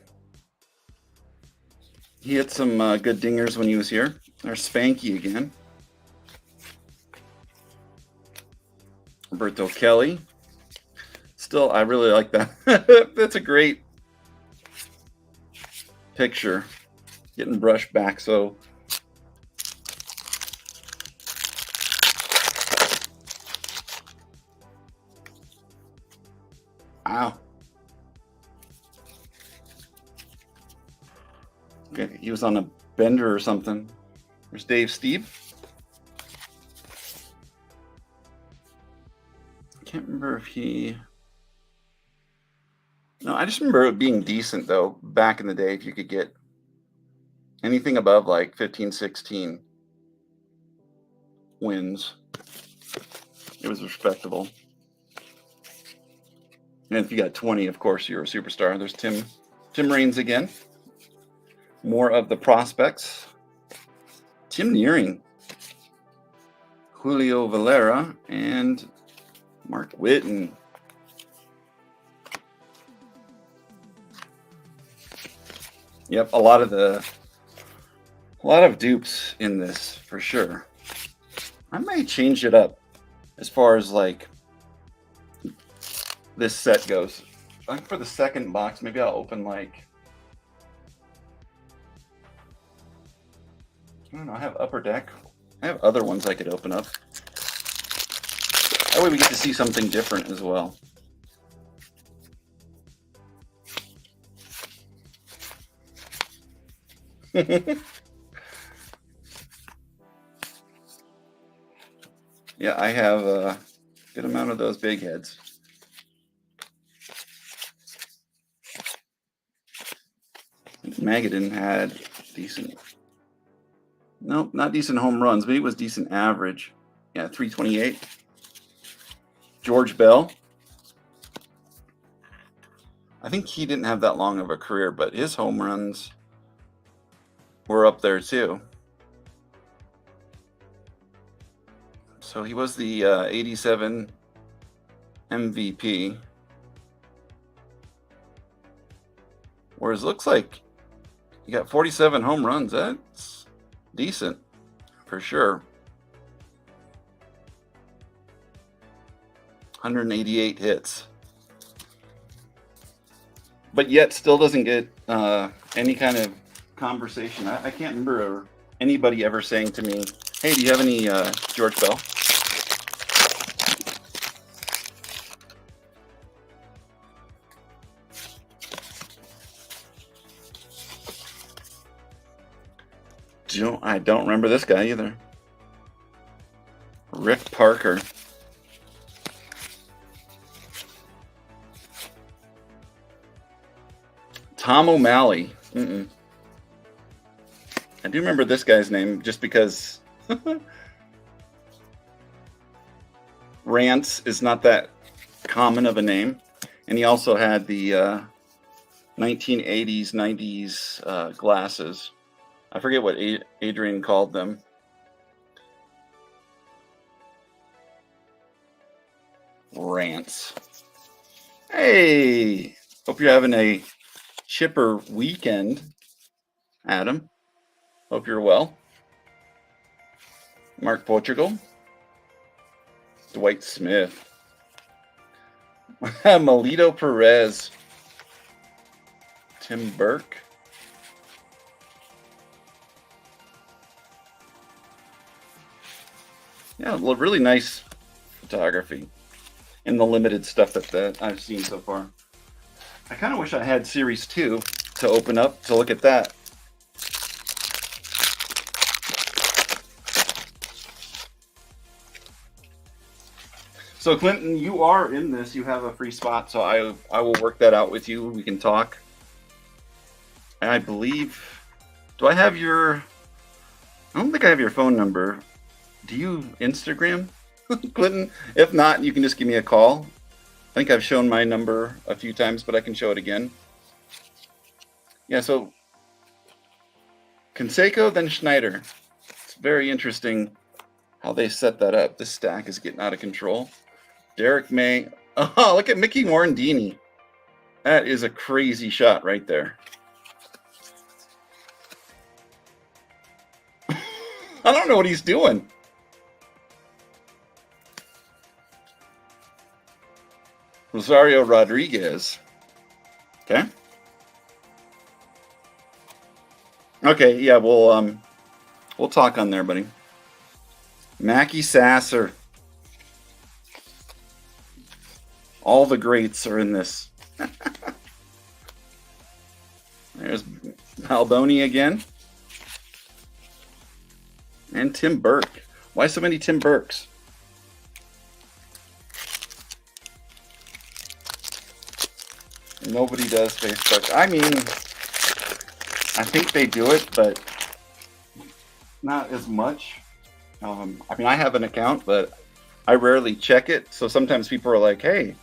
He hit some good dingers when he was here. There's Spanky again. Roberto Kelly. Still, I really like that. That's a great picture. Getting brushed back so. Wow. Okay, he was on a bender or something. There's Dave Steve. I can't remember if he... No, I just remember it being decent, though, back in the day, if you could get anything above, like, 15, 16 wins. It was respectable. And if you got 20, of course, you're a superstar. There's Tim Raines again. More of the prospects. Tim Nearing, Julio Valera, and Mark Whitten. Yep, a lot of dupes in this for sure. I may change it up as far as like this set goes. I think for the second box, maybe I'll open like, I don't know, I have Upper Deck. I have other ones I could open up. That way we get to see something different as well. Yeah, I have a good amount of those big heads. Magadan had decent, nope, not decent home runs, but he was decent average. Yeah, 328. George Bell. I think he didn't have that long of a career, but his home runs were up there too. So he was the 87 MVP. Whereas it looks like you got 47 home runs. That's decent for sure. 188 hits. But yet still doesn't get any kind of conversation. I can't remember anybody ever saying to me, hey, do you have any George Bell? I don't remember this guy either. Rick Parker. Tom O'Malley. I do remember this guy's name just because Rance is not that common of a name. And he also had the 1980s, 90s glasses. I forget what Adrian called them. Rants. Hey, hope you're having a chipper weekend, Adam. Hope you're well. Mark Portugal. Dwight Smith. Melito Perez. Tim Burke. Yeah, really nice photography in the limited stuff that I've seen so far. I kind of wish I had Series 2 to open up to look at that. So Clinton, you are in this. You have a free spot, so I will work that out with you. We can talk. I believe. Do I have your? I don't think I have your phone number. Do you Instagram, Clinton? If not, you can just give me a call. I think I've shown my number a few times, but I can show it again. Yeah. So Canseco, then Schneider. It's very interesting how they set that up. This stack is getting out of control. Derek May. Oh, look at Mickey Morandini. That is a crazy shot right there. I don't know what he's doing. Rosario Rodriguez. Okay. Okay, yeah, we'll talk on there, buddy. Mackie Sasser. All the greats are in this. There's Alboni again. And Tim Burke. Why so many Tim Burkes? Nobody does Facebook. I mean, I think they do it, but not as much. I mean, I have an account, but I rarely check it. So sometimes people are like, hey,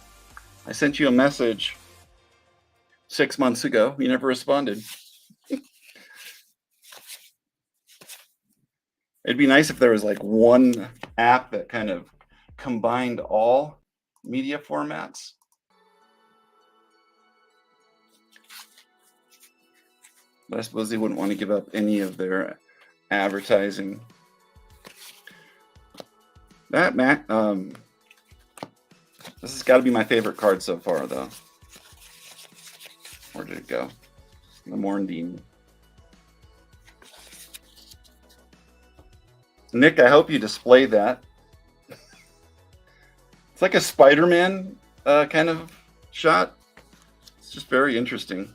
I sent you a message 6 months ago. You never responded. It'd be nice if there was like one app that kind of combined all media formats. But I suppose they wouldn't want to give up any of their advertising. That Mac, this has got to be my favorite card so far, though. Where did it go? The Morandini. Nick, I hope you display that. It's like a Spider-Man kind of shot. It's just very interesting.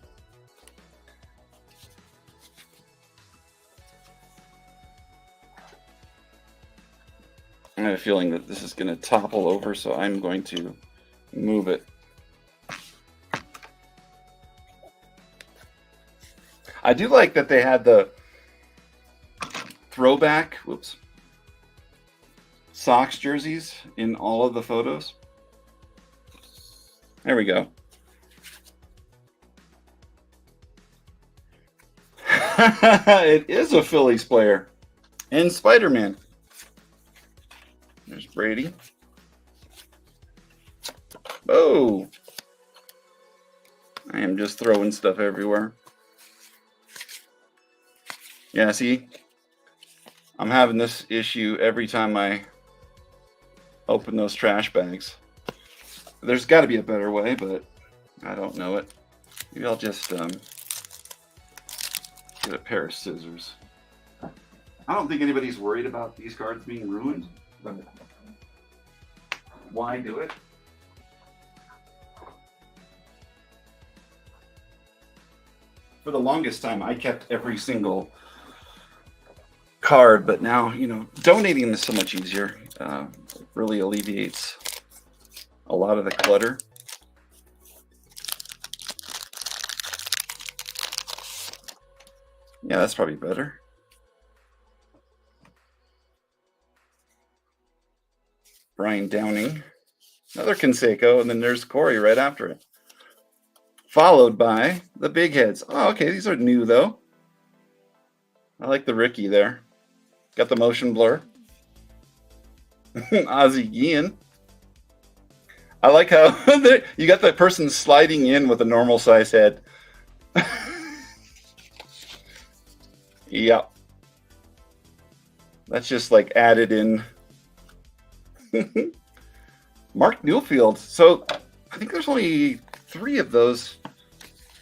I have a feeling that this is going to topple over, so I'm going to move it. I do like that they had the throwback, Sox jerseys in all of the photos. There we go. It is a Phillies player. And Spider-Man. There's Brady. Oh! I am just throwing stuff everywhere. Yeah, see? I'm having this issue every time I open those trash bags. There's got to be a better way, but I don't know it. Maybe I'll just get a pair of scissors. I don't think anybody's worried about these cards being ruined, but why do it? For the longest time, I kept every single card, but now, you know, donating them is so much easier. It really alleviates a lot of the clutter. Yeah, that's probably better. Brian Downing. Another Canseco, and then there's Corey right after it. followed by the big heads. Oh, okay, these are new though. I like the Ricky there. Got the motion blur. Ozzie Guillen. I like how you got that person sliding in with a normal size head. Yep. That's just like added in. Mark Newfield. So I think there's only 3 of those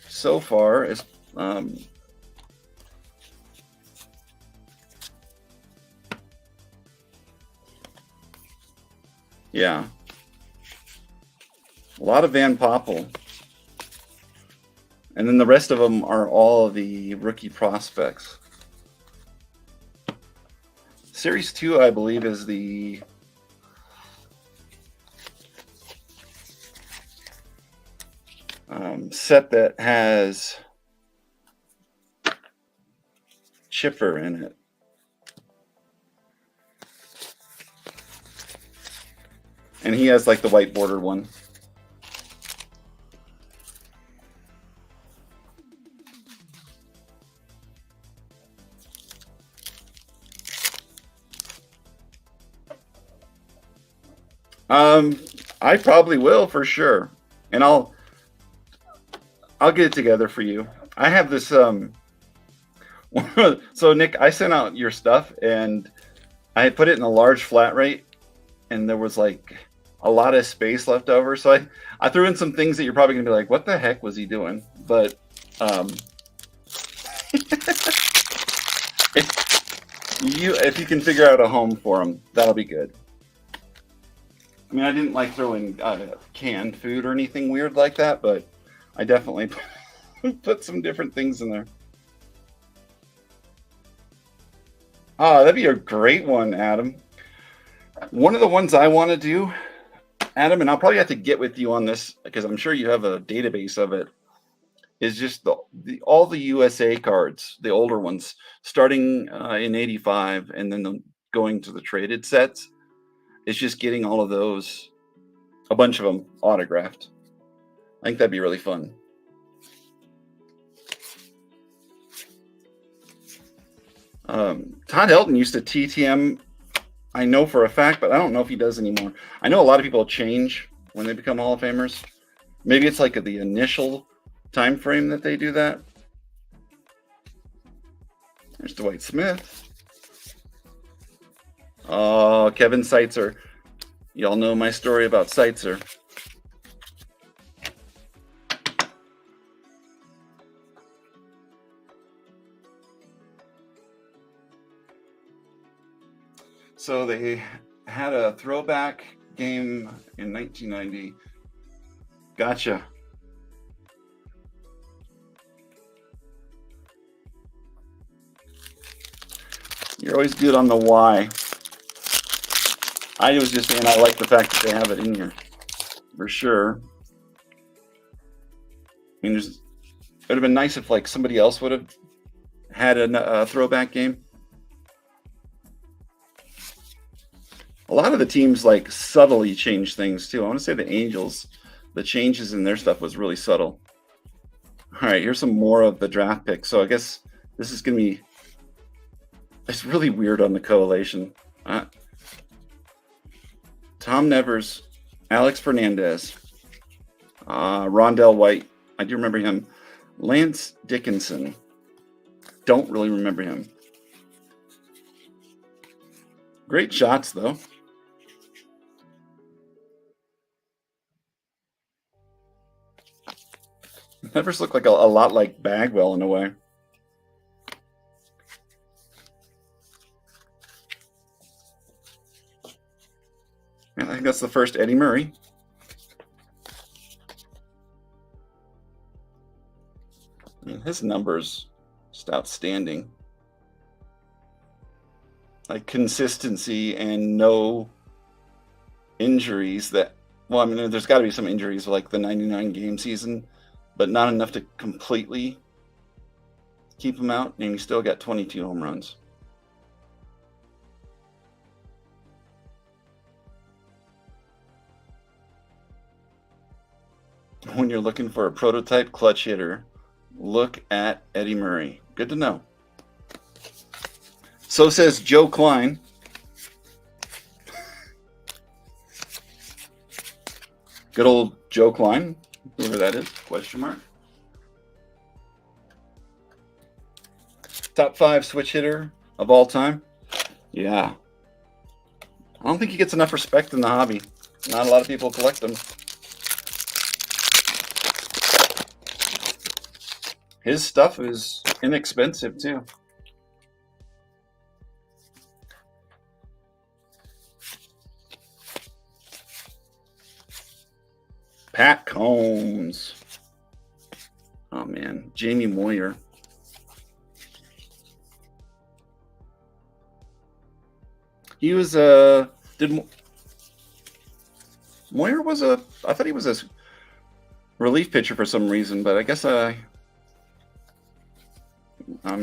so far. Yeah. A lot of Van Poppel. And then the rest of them are all the rookie prospects. Series 2, I believe, is the set that has Chipper in it. And he has like the white border one. I probably will for sure, and I'll get it together for you. I have this so Nick, I sent out your stuff and I put it in a large flat rate, and there was like a lot of space left over, so I threw in some things that you're probably gonna be like, what the heck was he doing? But if you can figure out a home for him, that'll be good. I mean, I didn't like throwing canned food or anything weird like that, but I definitely put some different things in there. Oh, that'd be a great one, Adam. One of the ones I want to do, Adam, and I'll probably have to get with you on this because I'm sure you have a database of it, is just all the USA cards, the older ones, starting in '85 and then going to the traded sets. It's just getting all of those, a bunch of them, autographed. I think that'd be really fun. Todd Helton used to TTM, I know for a fact, but I don't know if he does anymore. I know a lot of people change when they become Hall of Famers. Maybe it's like the initial time frame that they do that. There's Dwight Smith. Oh, Kevin Seitzer. Y'all know my story about Seitzer. So they had a throwback game in 1990. Gotcha. You're always good on the why. I was just saying I like the fact that they have it in here, for sure. I mean, it would have been nice if like somebody else would have had a throwback game. A lot of the teams like subtly change things too. I want to say the Angels, the changes in their stuff was really subtle. All right, here's some more of the draft picks. So I guess this is going to be, it's really weird on the collation. Tom Nevers, Alex Fernandez, Rondell White. I do remember him. Lance Dickinson. Don't really remember him. Great shots, though. Nevers looked like a lot like Bagwell in a way. I think that's the first Eddie Murray. I mean, his numbers just outstanding. Like consistency and no injuries that, well, I mean, there's got to be some injuries like the 99 game season, but not enough to completely keep him out, and he still got 22 home runs. when you're looking for a prototype clutch hitter, look at Eddie Murray. Good to know. So says Joe Klein. Good old Joe Klein, whoever that is, question mark. Top 5 switch hitter of all time. Yeah. I don't think he gets enough respect in the hobby. Not a lot of people collect them. His stuff is inexpensive too. Pat Combs. Oh man, Jamie Moyer. He was Moyer was I thought he was a relief pitcher for some reason, but I guess I'm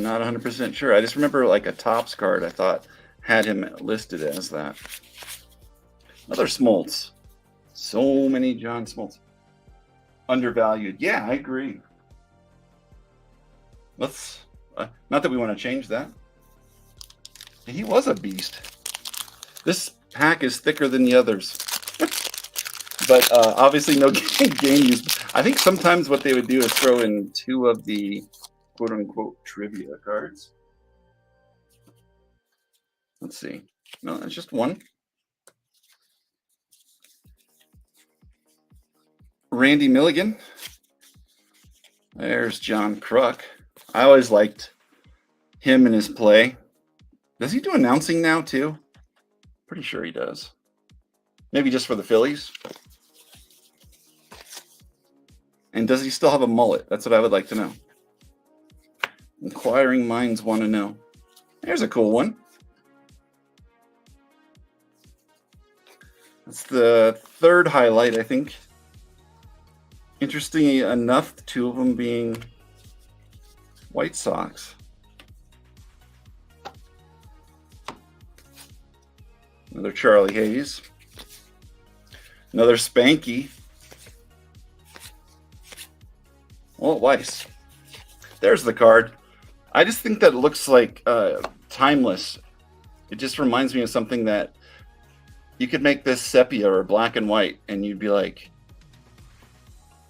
not 100% sure. I just remember like a Topps card I thought had him listed as that. Another Smoltz. So many John Smoltz. Undervalued. Yeah, I agree. Let's not that we want to change that. He was a beast. This pack is thicker than the others. But obviously no game use. I think sometimes what they would do is throw in 2 of the quote-unquote trivia cards. Let's see. No, it's just 1. Randy Milligan. There's John Kruk. I always liked him and his play. Does he do announcing now too? Pretty sure he does. Maybe just for the Phillies. And does he still have a mullet? That's what I would like to know. Inquiring minds want to know. There's a cool one. That's the 3rd highlight, I think. Interestingly enough, 2 of them being White Sox. Another Charlie Hayes. Another Spanky. Walt Weiss. There's the card. I just think that looks like timeless. It just reminds me of something that you could make this sepia or black and white, and you'd be like,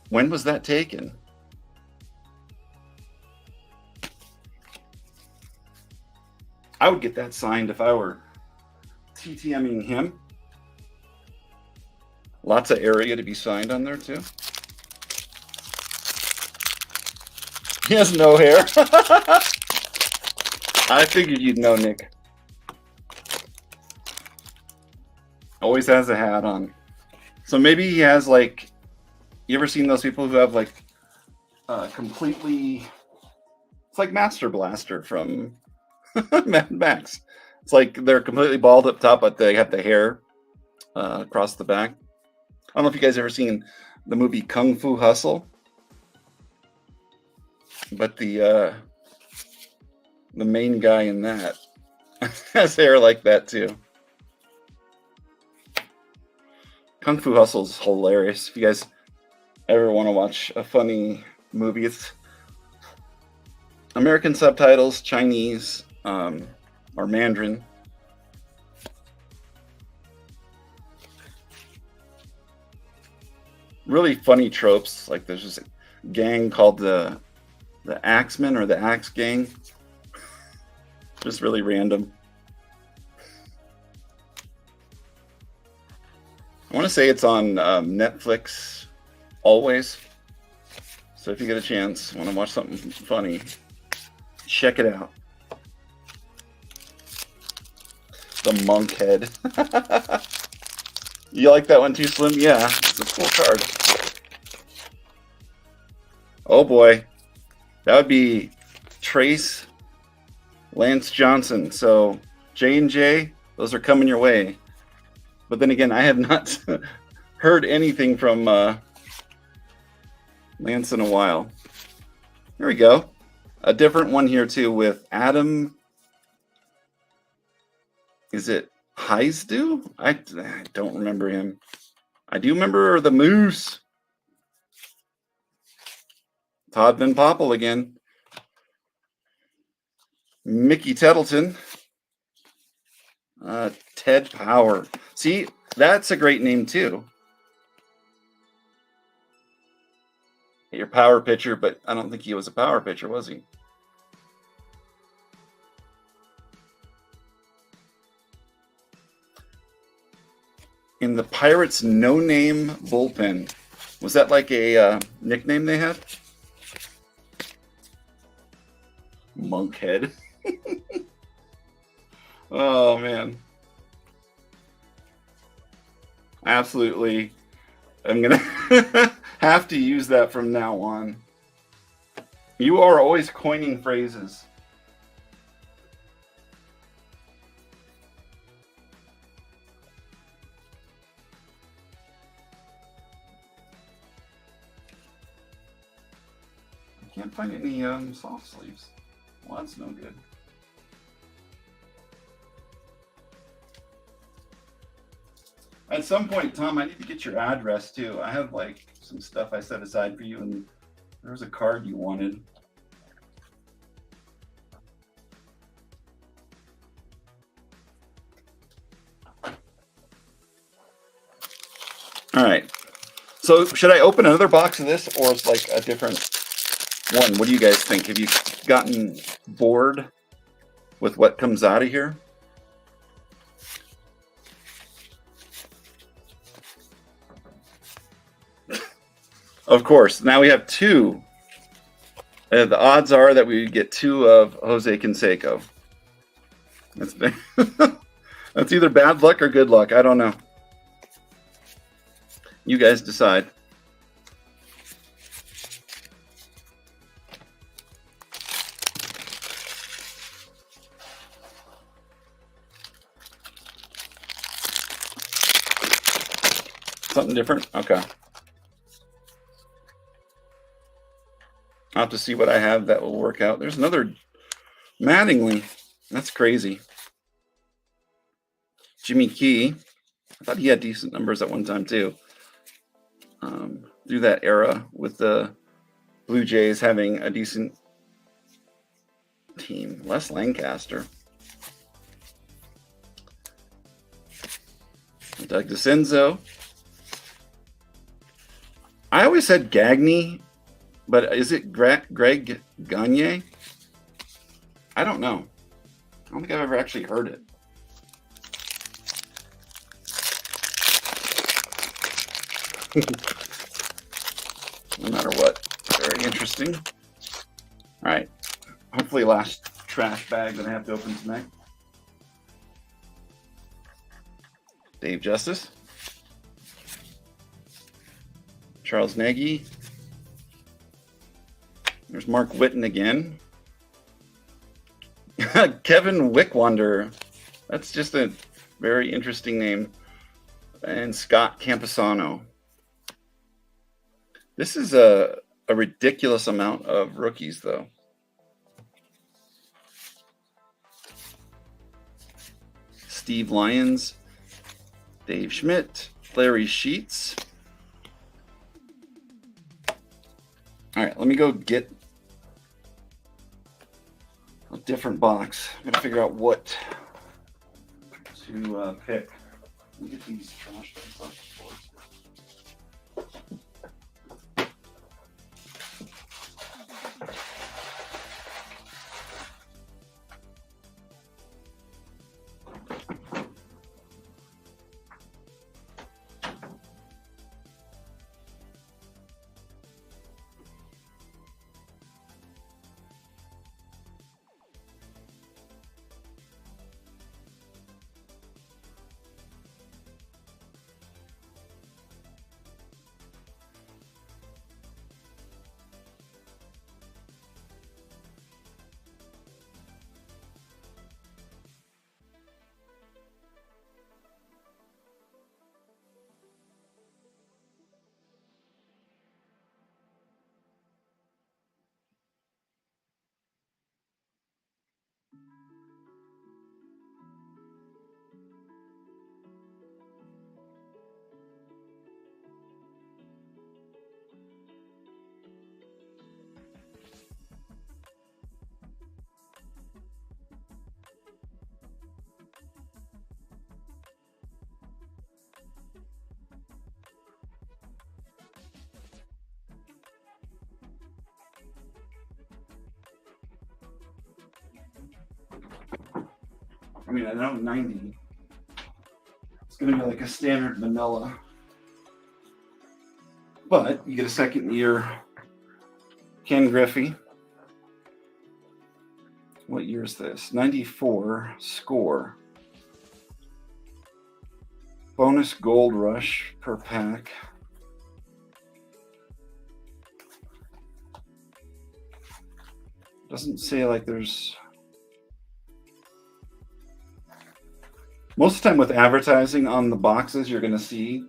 when was that taken? I would get that signed if I were TTMing him. Lots of area to be signed on there too. He has no hair. I figured you'd know, Nick. Always has a hat on. So maybe he has like, you ever seen those people who have like completely, it's like Master Blaster from Mad Max. It's like they're completely bald up top, but they have the hair across the back. I don't know if you guys ever seen the movie Kung Fu Hustle, but the main guy in that has hair like that too. Kung Fu Hustle is hilarious. If you guys ever want to watch a funny movie, it's American subtitles, Chinese, or Mandarin. Really funny tropes. Like there's this gang called the Axemen or the Axe Gang. Just really random. I want to say it's on Netflix always. So if you get a chance, want to watch something funny, check it out. The monk head. You like that one too, Slim? Yeah, it's a cool card. Oh boy, that would be Trace Lance Johnson. So J&J, those are coming your way. But then again, I have not heard anything from Lance in a while. Here we go. A different one here too with Adam. Is it Heisdu? I don't remember him. I do remember the Moose. Todd Van Poppel again. Mickey Tettleton. Ted Power. See, that's a great name too. Your power pitcher, but I don't think he was a power pitcher, was he? In the Pirates' no-name bullpen. Was that like a nickname they had? Monkhead. Oh, man. Absolutely. I'm going to have to use that from now on. You are always coining phrases. I can't find any soft sleeves. Well, that's no good. At some point, Tom, I need to get your address too. I have like some stuff I set aside for you, and there was a card you wanted. All right. So should I open another box of this, or it's like a different one? What do you guys think? Have you gotten bored with what comes out of here? Of course. Now we have two. The odds are that we get two of Jose Canseco. That's either bad luck or good luck. I don't know. You guys decide. Something different? Okay. I'll have to see what I have that will work out. There's another Mattingly. That's crazy. Jimmy Key. I thought he had decent numbers at one time too. Through that era with the Blue Jays having a decent team. Les Lancaster. Doug DeCenzo. I always said Gagne, but is it Greg Gagne? I don't know. I don't think I've ever actually heard it. No matter what. Very interesting. All right. Hopefully last trash bag that I have to open tonight. Dave Justice. Charles Nagy. There's Mark Whitten again. Kevin Wickwonder. That's just a very interesting name. And Scott Camposano. This is a ridiculous amount of rookies, though. Steve Lyons. Dave Schmidt. Larry Sheets. All right, let me go get a different box. I'm going to figure out what to pick. Let me get these trash bags off the floor. I mean, I know 90. It's going to be like a standard vanilla. But you get a second year Ken Griffey. What year is this? 94 score. Bonus gold rush per pack. Doesn't say like there's... Most of the time with advertising on the boxes, you're going to see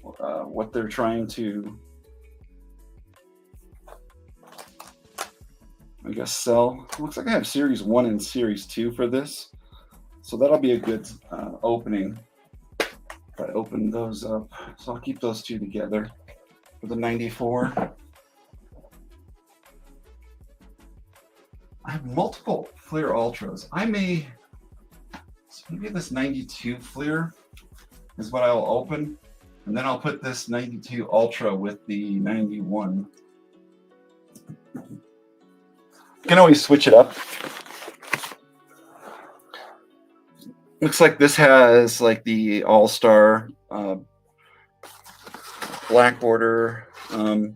what they're trying to, I guess, sell. Looks like I have Series 1 and Series 2 for this. So that'll be a good opening if I open those up. So I'll keep those two together for the 94. I have multiple Fleer Ultras. So maybe this 92 Fleer is what I'll open. And then I'll put this 92 Ultra with the 91. You can always switch it up. Looks like this has like the All-Star black border. Let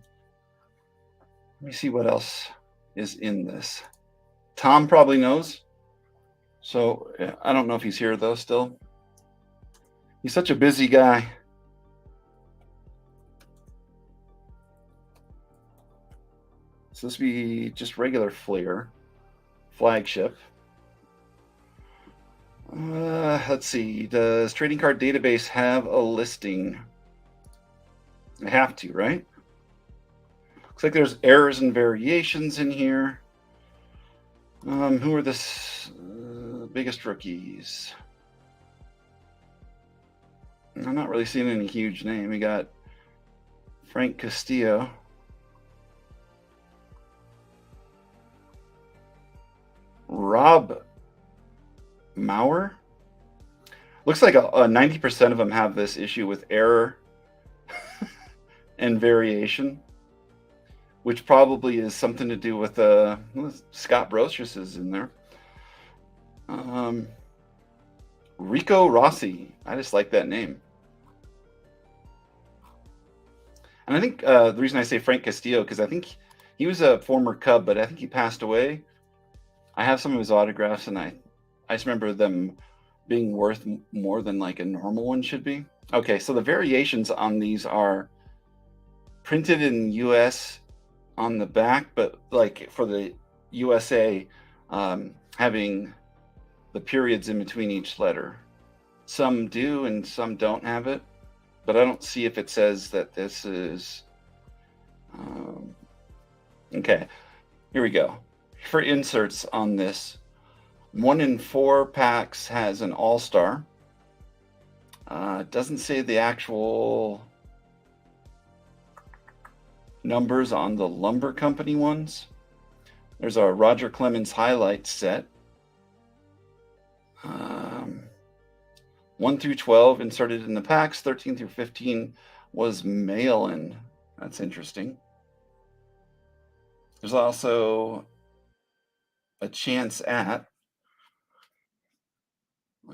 me see what else is in this. Tom probably knows. So I don't know if he's here though still. He's such a busy guy. So this would be just regular Fleer flagship. Let's see. Does Trading Card Database have a listing? I have to, right? Looks like there's errors and variations in here. Who are the biggest rookies? I'm not really seeing any huge name. We got Frank Castillo. Rob Maurer. Looks like 90% of them have this issue with error and variation, which probably is something to do with Scott Brocious is in there. Rico Rossi. I just like that name. And I think the reason I say Frank Castillo, because I think he was a former Cub, but I think he passed away. I have some of his autographs, and I just remember them being worth more than like a normal one should be. Okay, so the variations on these are printed in US on the back, but like for the USA, having the periods in between each letter. Some do and some don't have it, but I don't see if it says that this is... okay, here we go. For inserts on this, 1 in 4 packs has an All-Star. It doesn't say the actual numbers on the Lumber Company ones. There's a Roger Clemens highlight set. 1 through 12 inserted in the packs. 13 through 15 was mail-in. That's interesting. There's also a chance at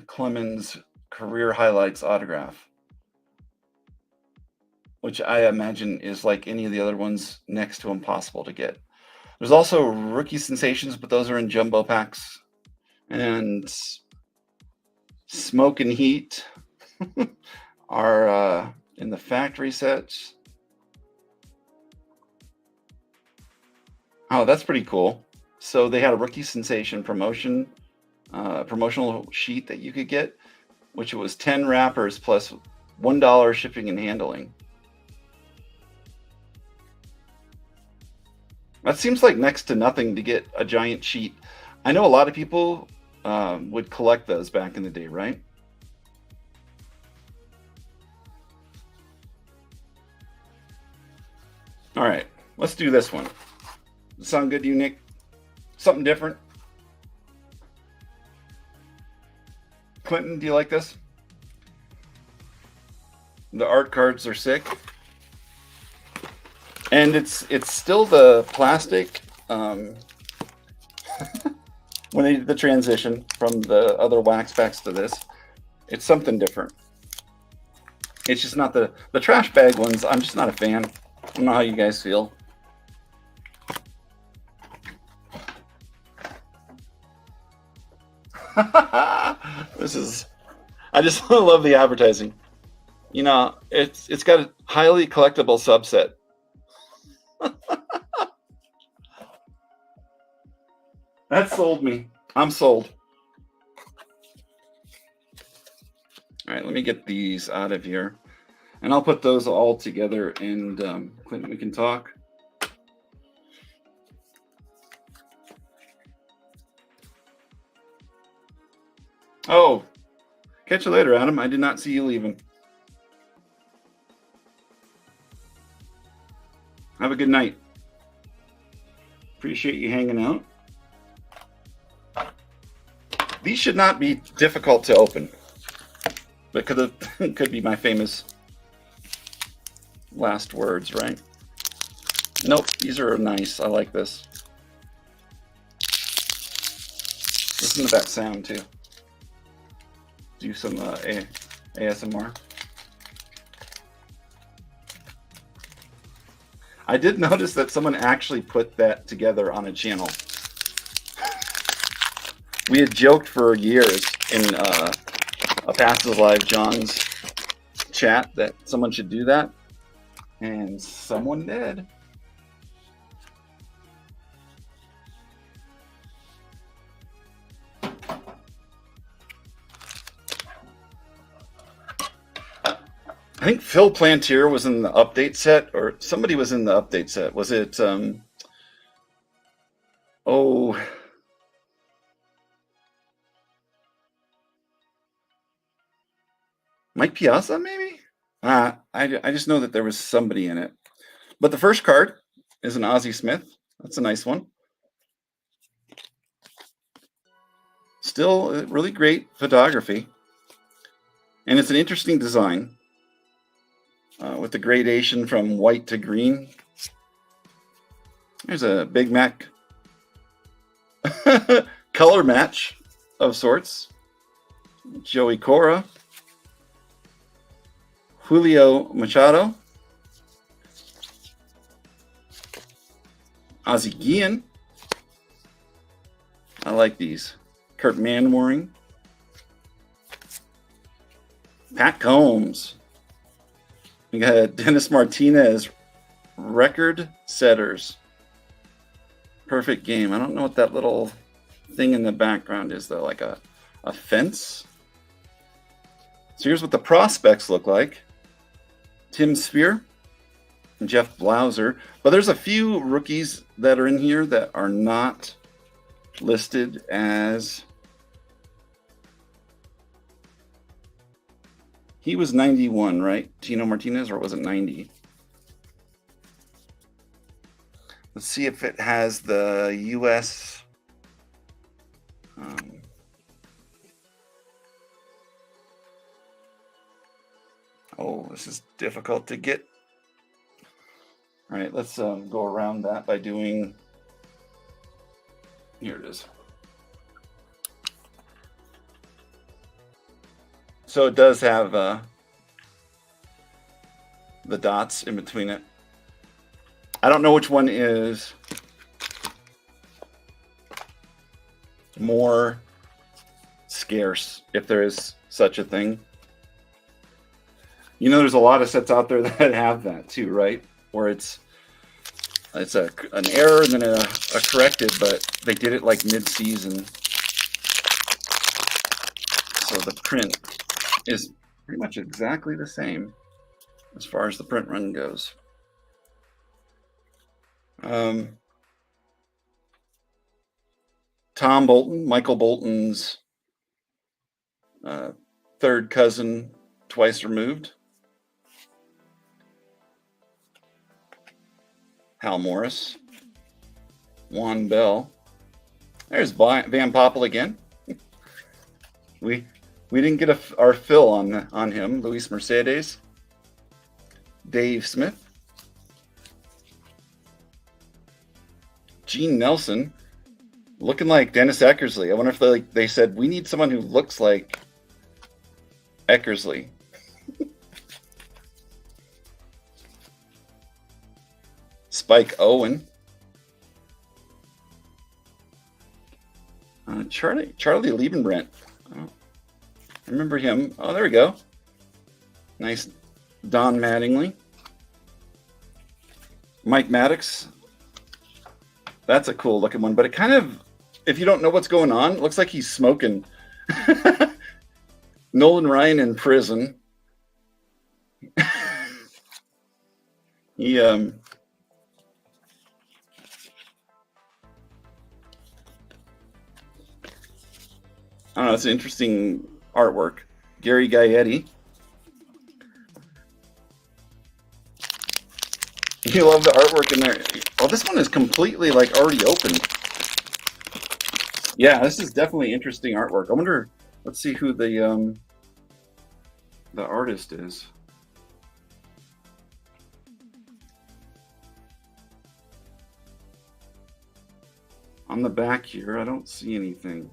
Clemens career highlights autograph, which I imagine is like any of the other ones next to impossible to get. There's also rookie sensations, but those are in jumbo packs. And Smoke and Heat are in the factory sets. Oh, that's pretty cool. So they had a rookie sensation promotional sheet that you could get, which was 10 wrappers plus $1 shipping and handling. That seems like next to nothing to get a giant sheet. I know a lot of people would collect those back in the day, right? All right, let's do this one. Does it sound good to you, Nick? Something different? Clinton, do you like this? The art cards are sick. And it's still the plastic when they did the transition from the other wax packs to this. It's something different. It's just not the trash bag ones. I'm just not a fan. I don't know how you guys feel. This is, I just love the advertising. You know, it's got a highly collectible subset. That sold me. I'm sold. All right, let me get these out of here, and I'll put those all together, and Clinton, we can talk. Oh, catch you later, Adam. I did not see you leaving. Have a good night. Appreciate you hanging out. These should not be difficult to open. But could be my famous last words, right? Nope, these are nice. I like this. Listen to that sound too. Do some ASMR. I did notice that someone actually put that together on a channel. We had joked for years in a Past is Live John's chat that someone should do that, and someone did. I think Phil Plantier was in the update set, or somebody was in the update set. Was it Mike Piazza, maybe? I just know that there was somebody in it. But the first card is an Ozzie Smith. That's a nice one. Still really great photography. And it's an interesting design with the gradation from white to green. There's a Big Mac color match of sorts. Joey Cora. Julio Machado, Ozzie Guillen. I like these. Kurt Manwaring, Pat Combs. We got Dennis Martinez, record setters. Perfect game. I don't know what that little thing in the background is though, like a fence. So here's what the prospects look like. Tim Spear and Jeff Blauser. But there's a few rookies that are in here that are not listed as... He was 91, right? Tino Martinez, or was it 90? Let's see if it has the U.S. Oh, this is difficult to get. All right, let's go around that by doing... Here it is. So it does have the dots in between it. I don't know which one is more scarce, if there is such a thing. You know, there's a lot of sets out there that have that too, right? Where it's an error and then a corrected, but they did it like mid-season. So the print is pretty much exactly the same as far as the print run goes. Tom Bolton, Michael Bolton's third cousin, twice removed. Hal Morris, Juan Bell. There's Van Poppel again. We didn't get our fill on him. Luis Mercedes, Dave Smith, Gene Nelson, Looking like Dennis Eckersley. I wonder if they said we need someone who looks like Eckersley. Spike Owen. Charlie Liebenbrandt. Oh, I remember him. Oh, there we go. Nice Don Mattingly. Mike Maddox. That's a cool looking one, but it kind of, if you don't know what's going on, it looks like he's smoking. Nolan Ryan in prison. He I don't know, it's an interesting artwork. Gary Gaetti. You love the artwork in there. Oh, this one is completely like already opened. Yeah, this is definitely interesting artwork. I wonder, let's see who the artist is. On the back here, I don't see anything.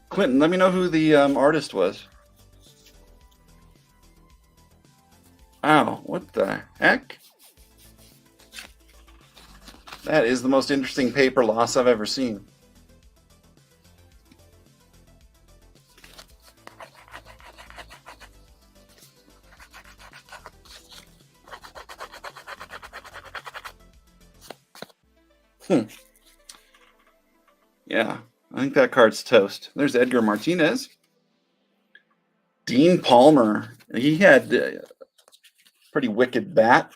Clinton, let me know who the artist was. Ow, what the heck? That is the most interesting paper loss I've ever seen. Yeah, I think that card's toast. There's Edgar Martinez. Dean Palmer. He had a pretty wicked bat.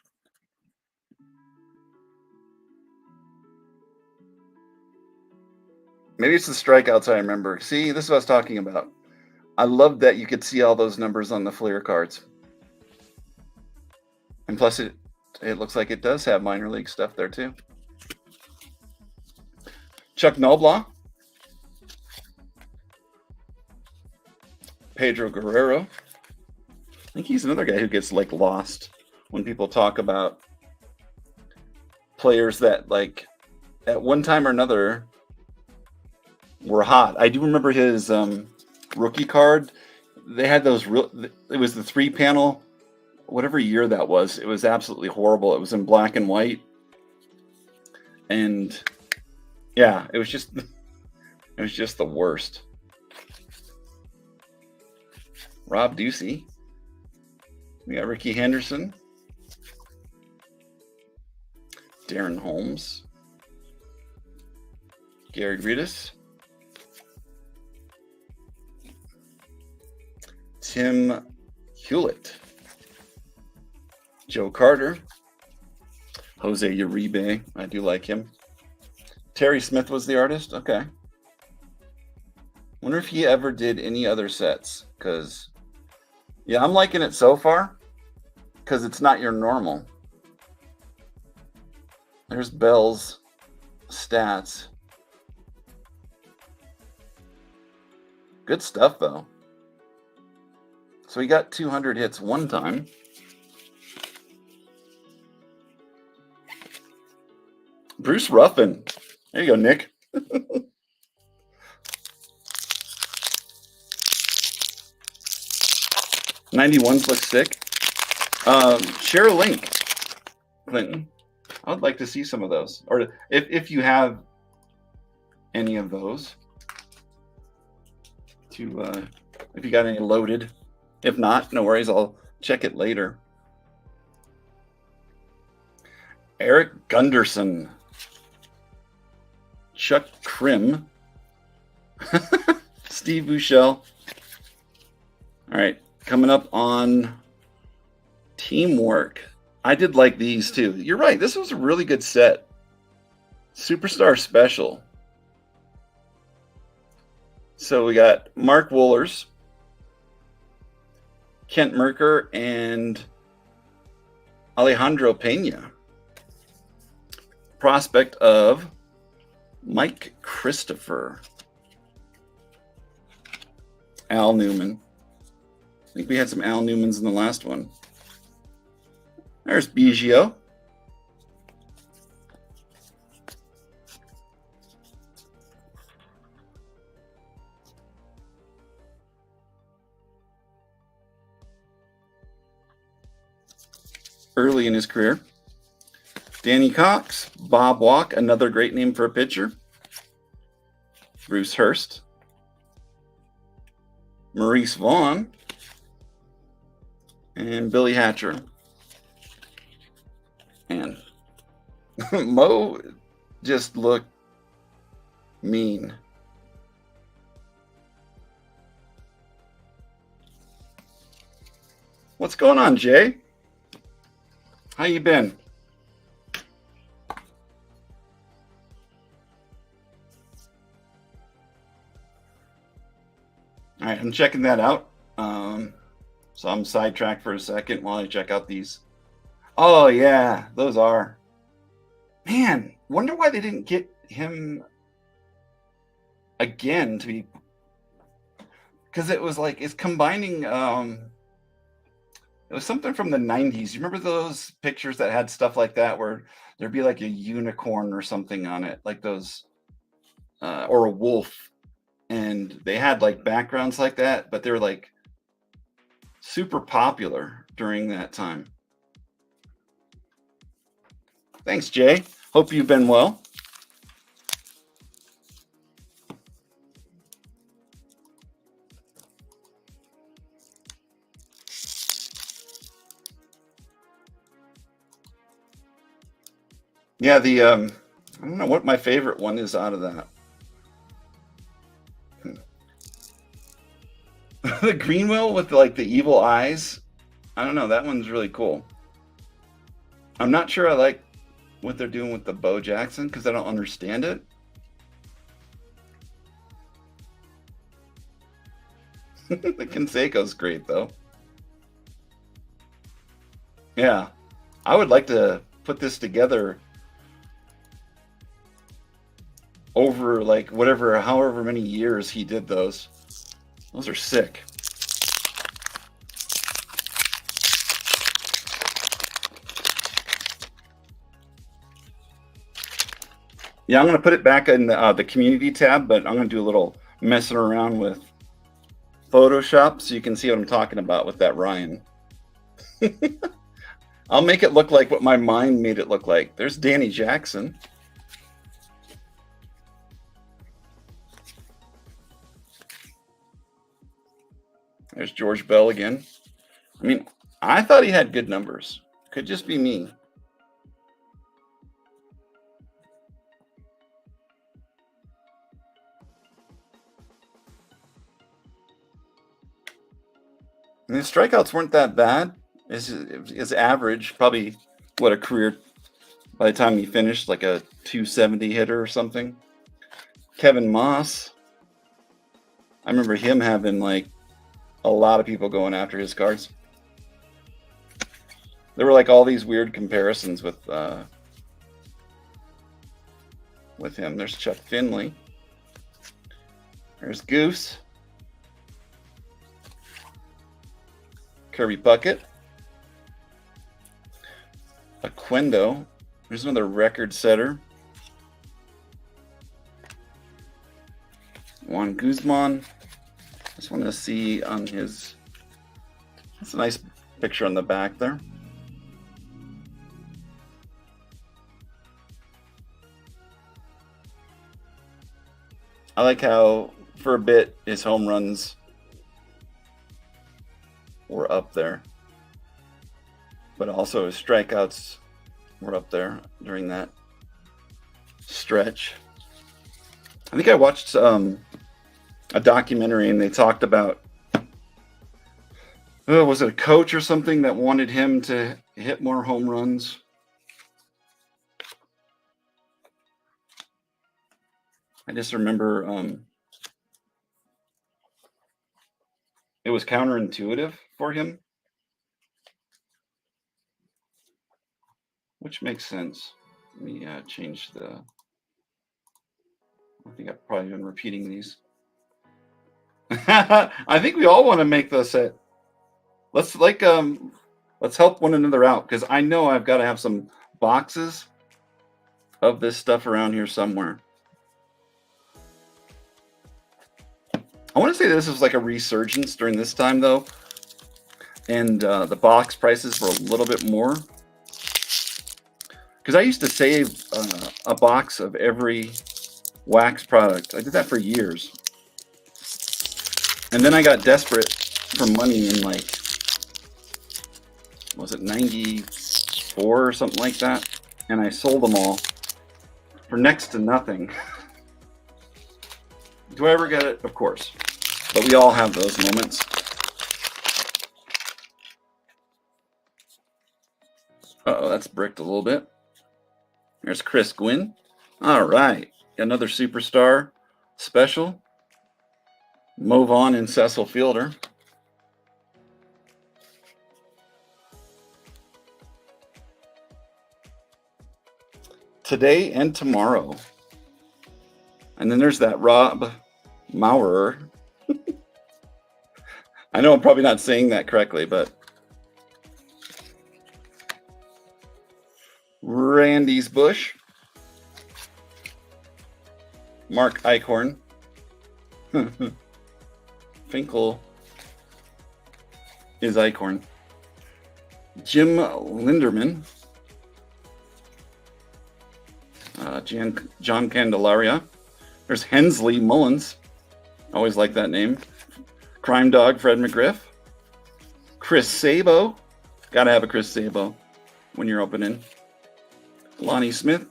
Maybe it's the strikeouts I remember. See, this is what I was talking about. I love that you could see all those numbers on the Fleer cards. And plus, it looks like it does have minor league stuff there, too. Chuck Noblaw. Pedro Guerrero. I think he's another guy who gets, like, lost when people talk about players that, like, at one time or another were hot. I do remember his rookie card. They had those it was the 3-panel, whatever year that was. It was absolutely horrible. It was in black and white. And yeah, it was just the worst. Rob Ducey. We got Ricky Henderson. Darren Holmes. Gary Gridis. Tim Hewlett. Joe Carter. Jose Uribe. I do like him. Terry Smith was the artist? Okay. Wonder if he ever did any other sets. Because, yeah, I'm liking it so far. Because it's not your normal. There's Bell's stats. Good stuff, though. So he got 200 hits one time. Bruce Ruffin. There you go, Nick. '91 looks sick. Share a link, Clinton. I would like to see some of those, or if you have any of those, to if you got any loaded. If not, no worries. I'll check it later. Eric Gunderson. Chuck Krim. Steve Buechele. All right. Coming up on Teamwork. I did like these too. You're right. This was a really good set. Superstar Special. So we got Mark Wohlers, Kent Merker, and Alejandro Pena. Prospect of Mike Christopher. Al Newman. I think we had some Al Newmans in the last one. There's Biggio. early in his career. Danny Cox, Bob Walk, another great name for a pitcher. Bruce Hurst, Maurice Vaughn, and Billy Hatcher. And Mo just looked mean. What's going on, Jay? How you been? All right, I'm checking that out. So I'm sidetracked for a second while I check out these. Oh yeah, those are. Man, wonder why they didn't get him again to be, because it was like it's combining. It was something from the 90s. You remember those pictures that had stuff like that where there'd be like a unicorn or something on it, like those, or a wolf, and they had like backgrounds like that, but they were like super popular during that time. Thanks, Jay. Hope you've been well. Yeah, the I don't know what my favorite one is out of that. The green whale with like the evil eyes. I don't know. That one's really cool. I'm not sure I like what they're doing with the Bo Jackson because I don't understand it. The Canseco's great though. Yeah, I would like to put this together over like whatever, however many years he did those. Those are sick. Yeah, I'm going to put it back in the community tab, but I'm going to do a little messing around with Photoshop so you can see what I'm talking about with that Ryan. I'll make it look like what my mind made it look like. There's Danny Jackson. There's George Bell again. I mean, I thought he had good numbers. Could just be me. I mean, the strikeouts weren't that bad. His average, probably what a career by the time he finished, like a 270 hitter or something. Kevin Moss. I remember him having like a lot of people going after his cards. There were like all these weird comparisons with him. There's Chuck Finley. There's Goose. Kirby Puckett. Aquendo. There's another record setter. Juan Guzman. Just want to see on his. That's a nice picture on the back there. I like how for a bit his home runs were up there, but also his strikeouts were up there during that stretch. I think I watched a documentary and they talked about, was it a coach or something that wanted him to hit more home runs? I just remember it was counterintuitive for him, which makes sense. Let me change the. I think I've probably been repeating these. I think we all want to make this set. Let's help one another out because I know I've got to have some boxes of this stuff around here somewhere. I want to say this was like a resurgence during this time though, and the box prices were a little bit more. because I used to save a box of every wax product. I did that for years. And then I got desperate for money in like, was it 94 or something like that? And I sold them all for next to nothing. Do I ever get it? Of course. But we all have those moments. Uh-oh, that's bricked a little bit. There's Chris Gwynn. All right, another superstar special. Mo Vaughn and Cecil Fielder. Today and tomorrow. And then there's that Rob Maurer. I know I'm probably not saying that correctly, but Randy's Bush. Mark Eichhorn. Finkel is Eichhorn. Jim Linderman. John Candelaria. There's Hensley Mullins. Always like that name. Crime Dog Fred McGriff. Chris Sabo. Gotta have a Chris Sabo when you're opening. Lonnie Smith.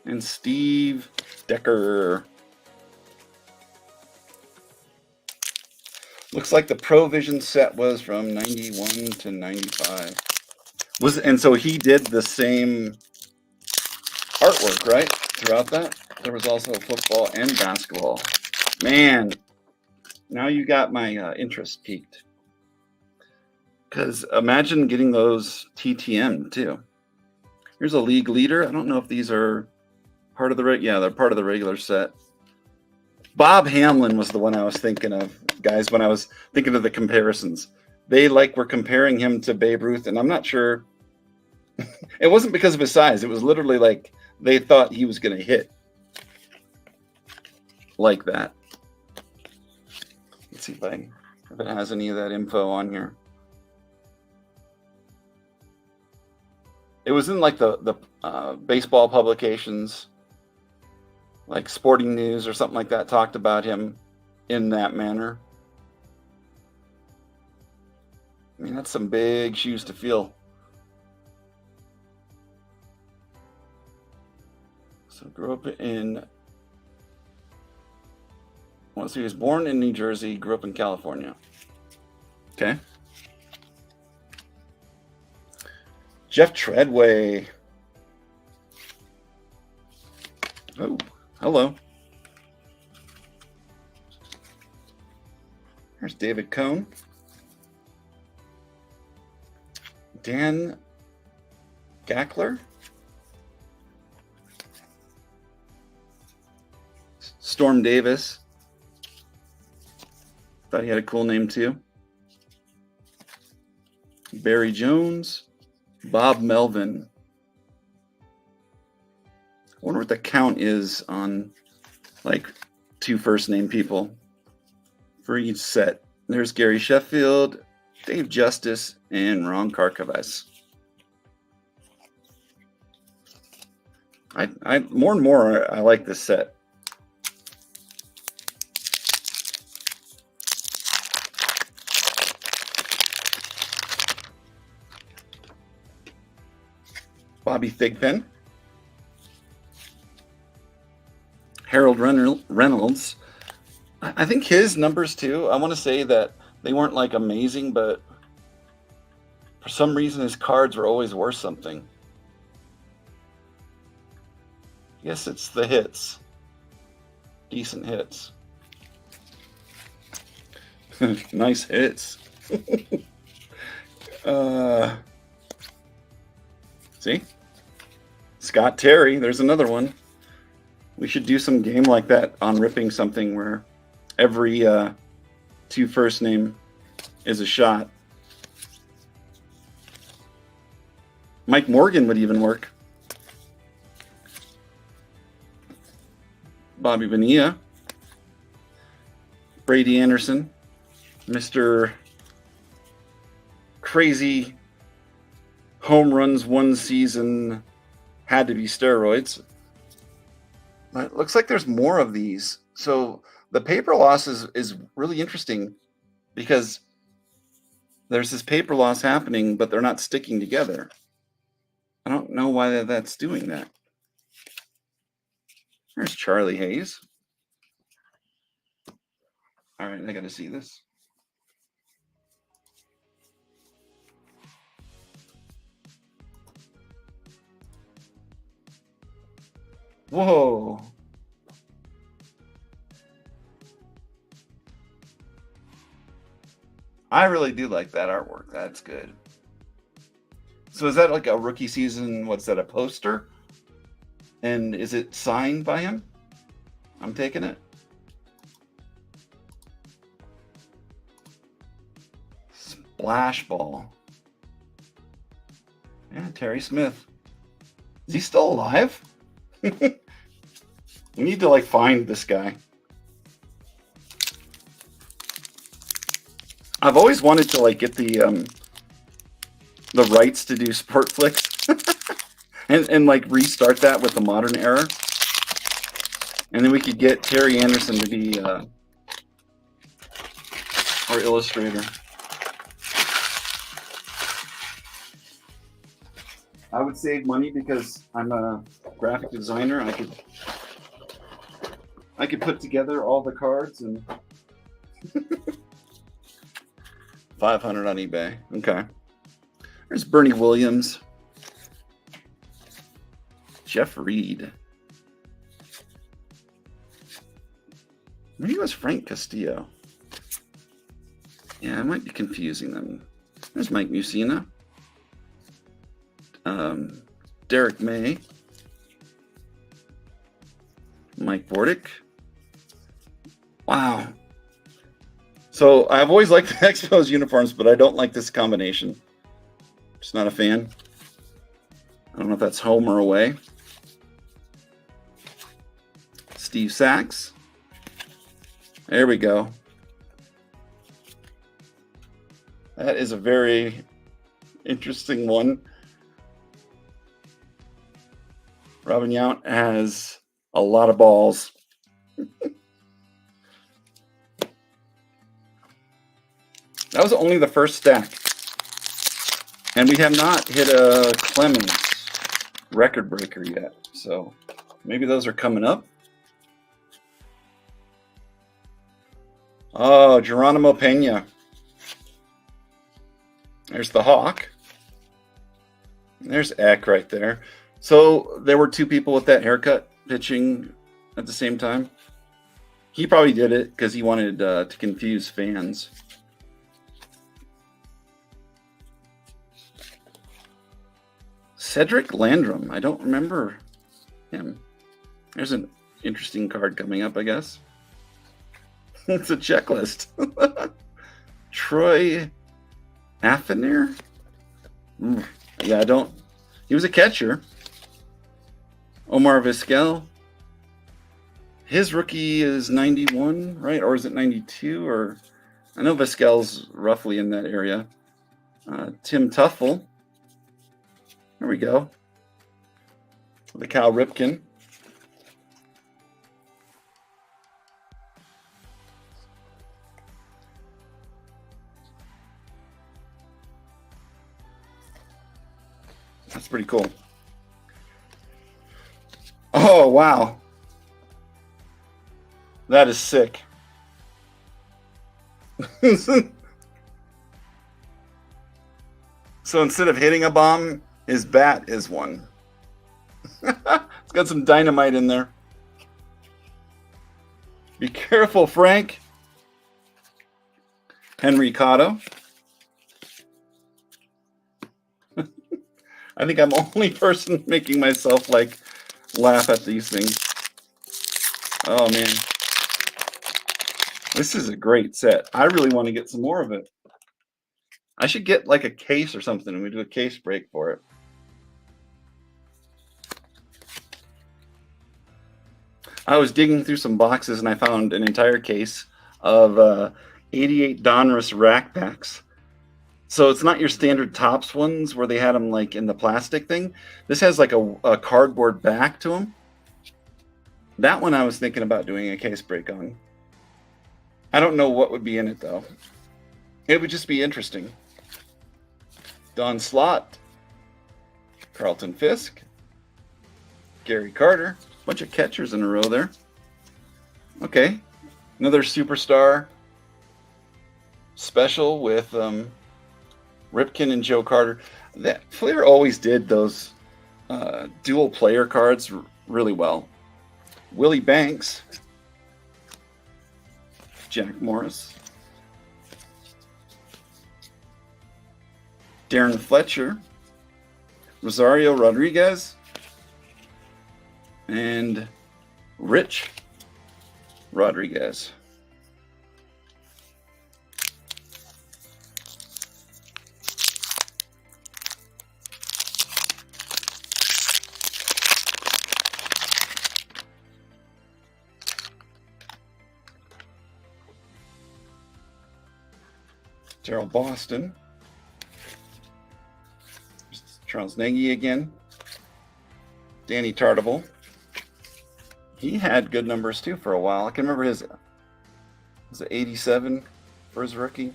And Steve Decker. Looks like the Provision set was from 91 to 95. And so he did the same artwork, right? Throughout that? There was also football and basketball. Man, now you got my interest piqued. Because imagine getting those TTM too. Here's a league leader. I don't know if these are part of the they're part of the regular set. Bob Hamlin was the one I was thinking of, guys, when I was thinking of the comparisons. They were comparing him to Babe Ruth, and I'm not sure. It wasn't because of his size. It was literally like they thought he was going to hit like that. Let's see if it has any of that info on here. It was in like the baseball publications, like Sporting News or something like that, talked about him in that manner. I mean, that's some big shoes to fill. So grew up in, well, so he was born in New Jersey, grew up in California. Okay. Jeff Treadway. Oh, hello. There's David Cohn. Dan Gackler. Storm Davis. Thought he had a cool name too. Barry Jones. Bob Melvin. I wonder what the count is on like 2 first name people for each set. There's Gary Sheffield, Dave Justice, and Ron Karkavas. I more and more I like this set. Bobby Thigpen. Harold Reynolds. I think his numbers too, I want to say that they weren't like amazing, but for some reason his cards were always worth something. Yes, it's the hits. Decent hits. Nice hits. See? Scott Terry, there's another one. We should do some game like that on ripping something where every 2 first name is a shot. Mike Morgan would even work. Bobby Bonilla. Brady Anderson. Mr. Crazy Home Runs 1 season Had to be steroids. But it looks like there's more of these. So the paper loss is really interesting because there's this paper loss happening, but they're not sticking together. I don't know why that's doing that. There's Charlie Hayes. All right, I got to see this. Whoa. I really do like that artwork. That's good. So is that like a rookie season? What's that, a poster? And is it signed by him? I'm taking it. Splash ball. Yeah, Terry Smith. Is he still alive? We need to like find this guy. I've always wanted to like get the rights to do Sport Flicks and like restart that with the modern era, and then we could get Terry Anderson to be our illustrator. I would save money because I'm a graphic designer. I could put together all the cards and 500 on eBay. Okay. There's Bernie Williams. Jeff Reed. Maybe it was Frank Castillo. Yeah, I might be confusing them. There's Mike Mussina. Derek May. Mike Bordick. Wow. So I've always liked the Expos uniforms, but I don't like this combination. Just not a fan. I don't know if that's home or away. Steve Sachs. There we go. That is a very interesting one. Robin Yount has a lot of balls. That was only the first stack. And we have not hit a Clemens record breaker yet. So maybe those are coming up. Oh, Geronimo Pena. There's the Hawk. There's Eck right there. So there were two people with that haircut pitching at the same time. He probably did it because he wanted to confuse fans. Cedric Landrum. I don't remember him. There's an interesting card coming up, I guess. It's a checklist. Troy Affinir? Yeah, I don't. He was a catcher. Omar Vizquel. His rookie is 91, right? Or is it 92? Or I know Vizquel's roughly in that area. Tim Tuffle. There we go. The Cal Ripken. That's pretty cool. Oh, wow. That is sick. So instead of hitting a bomb, his bat is one. It's got some dynamite in there. Be careful, Frank. Henry Cotto. I think I'm the only person making myself like laugh at these things. Oh man. This is a great set. I really want to get some more of it. I should get like a case or something and we do a case break for it. I was digging through some boxes and I found an entire case of 88 Donruss rack packs. So it's not your standard Topps ones where they had them like in the plastic thing. This has like a cardboard back to them. That one I was thinking about doing a case break on. I don't know what would be in it though. It would just be interesting. Don Slott, Carlton Fisk, Gary Carter. Bunch of catchers in a row there. Okay, another superstar special with Ripken and Joe Carter. That Flair always did those dual player cards really well. Willie Banks, Jack Morris, Darren Fletcher, Rosario Rodriguez, and Rich Rodriguez. Gerald Boston. Charles Nagy again. Danny Tartabull. He had good numbers too for a while. I can remember his, was it 87 for his rookie?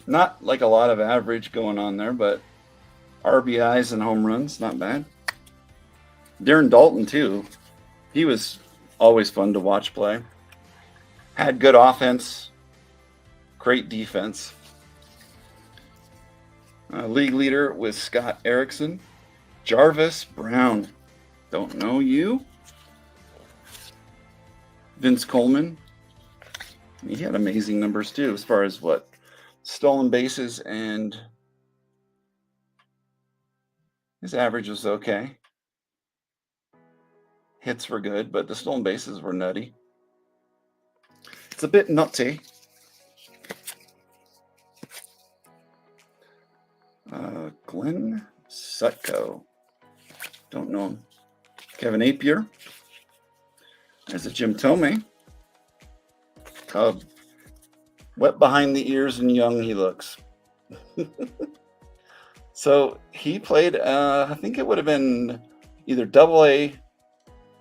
Not like a lot of average going on there, but RBIs and home runs, not bad. Darren Dalton too. He was always fun to watch play. Had good offense, great defense. League leader with Scott Erickson. Jarvis Brown. Don't know you. Vince Coleman. He had amazing numbers too, as far as what? Stolen bases, and his average was okay. Hits were good, but the stolen bases were nutty. It's a bit nutty. Glenn Sutko. Don't know him. Kevin Apier. There's a Jim Tomei. Wet behind the ears and young he looks. So he played, I think it would have been either double A.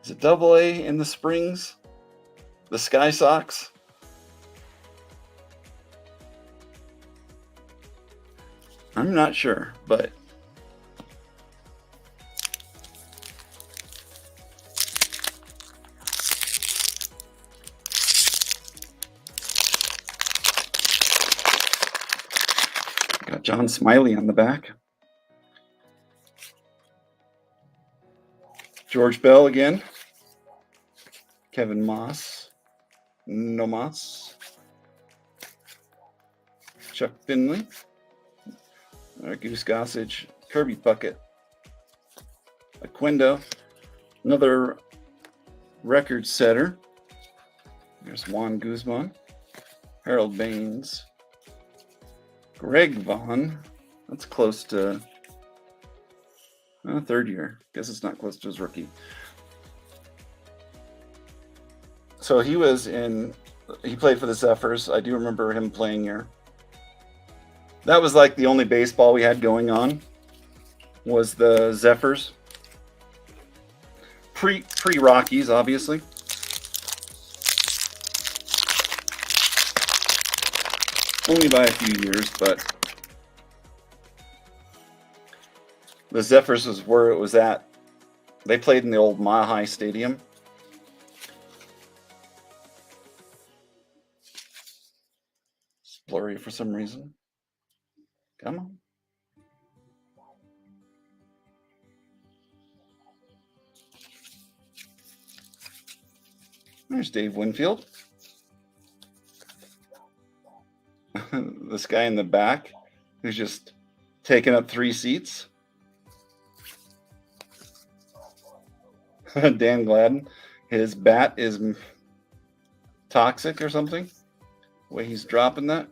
Is it double A in the Springs? The Sky Sox? I'm not sure, but got John Smiley on the back. George Bell again. Kevin Moss. Nomas. Chuck Finley. Goose Gossage. Kirby Puckett. Aquendo. Another record setter. There's Juan Guzman. Harold Baines. Greg Vaughn. That's close to third year. Guess it's not close to his rookie. So he played for the Zephyrs. I do remember him playing here. That was like the only baseball we had going on, was the Zephyrs. Pre-Rockies, obviously. Only by a few years, but the Zephyrs was where it was at. They played in the old Mile High Stadium. It's blurry for some reason. Come on. There's Dave Winfield. This guy in the back who's just taking up 3 seats. Dan Gladden. His bat is toxic or something. The way he's dropping that.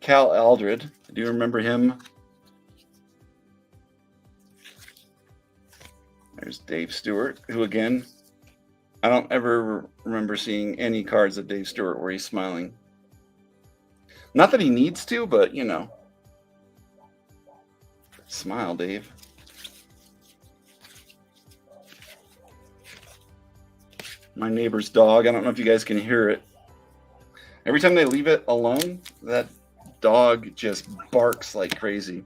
Cal Aldred. Do you remember him? There's Dave Stewart, who again I don't ever remember seeing any cards of Dave Stewart where he's smiling. Not that he needs to, but you know. Smile, Dave. My neighbor's dog. I don't know if you guys can hear it. Every time they leave it alone, that dog just barks like crazy.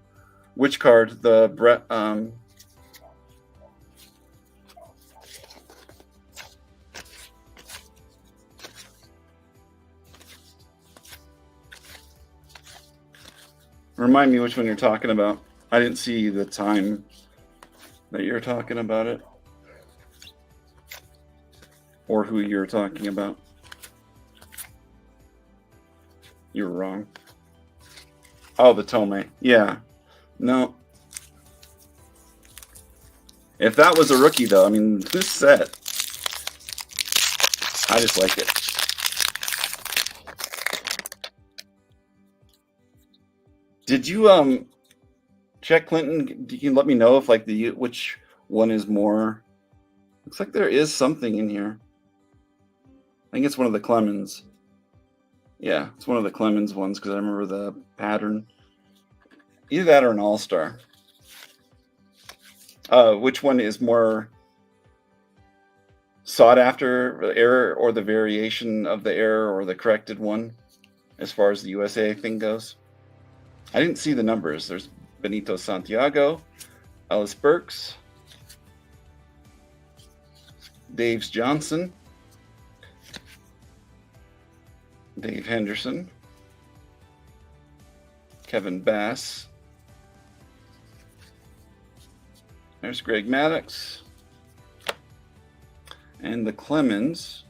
Which card? The Brett. Remind me which one you're talking about. I didn't see the time that you're talking about it. Or who you're talking about. You're wrong. Oh, the Tome. Yeah. No. If that was a rookie, though, I mean, this set. I just like it. Did you check Clinton? You can let me know if like which one is more. Looks like there is something in here. I think it's one of the Clemens. Yeah, it's one of the Clemens ones because I remember the pattern. Either that or an All-Star. Which one is more sought after, error or the variation of the error or the corrected one, as far as the USA thing goes? I didn't see the numbers. There's Benito Santiago, Ellis Burks, Dave's Johnson, Dave Henderson, Kevin Bass. There's Greg Maddox. And the Clemens.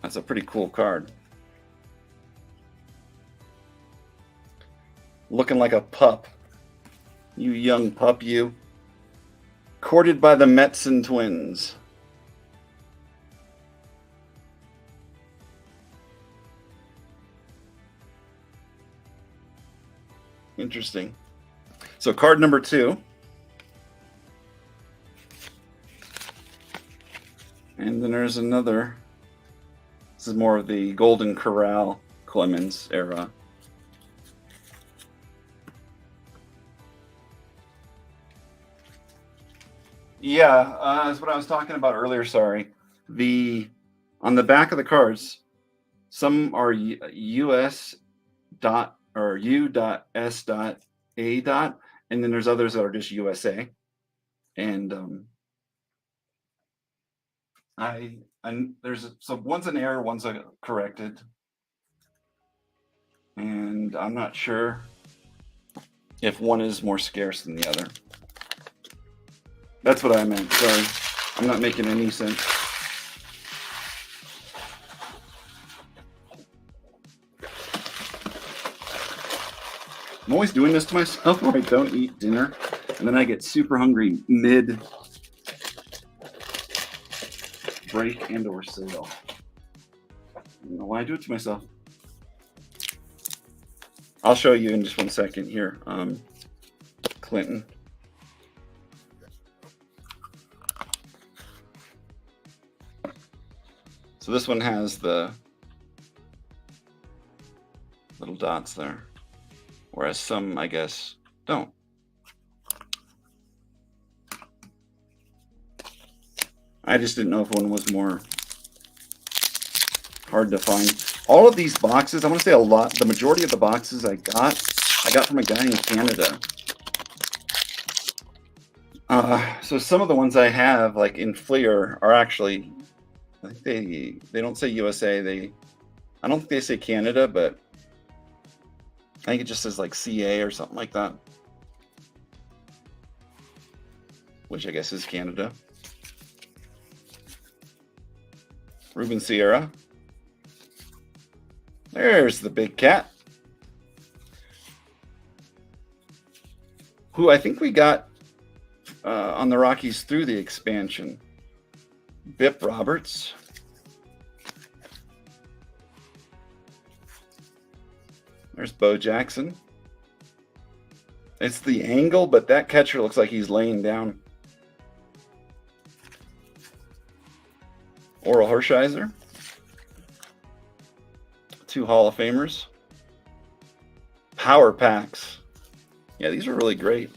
That's a pretty cool card. Looking like a pup. You young pup, you. Courted by the Metson twins. Interesting. So card number 2. And then there's another. This is more of the Golden Corral Clemens era. Yeah, that's what I was talking about earlier. Sorry. On the back of the cards, some are US dot or U.S. A dot, and then there's others that are just USA. And there's so one's an error, one's a corrected, and I'm not sure if one is more scarce than the other. That's what I meant. Sorry, I'm not making any sense. I'm always doing this to myself where I don't eat dinner, and then I get super hungry mid break and or sale. I don't know why I do it to myself. I'll show you in just one second here. Clinton. So this one has the little dots there, whereas some, I guess, don't. I just didn't know if one was more hard to find. All of these boxes, I want to say a lot, the majority of the boxes I got from a guy in Canada. So some of the ones I have, like in Fleer, are actually, I think they don't say USA. I don't think they say Canada, but I think it just says like CA or something like that, which I guess is Canada. Ruben Sierra. There's the big cat, who I think we got on the Rockies through the expansion. Bip Roberts. There's Bo Jackson. It's the angle, but that catcher looks like he's laying down. Oral Hershiser. 2 Hall of Famers. Power packs. Yeah, these are really great.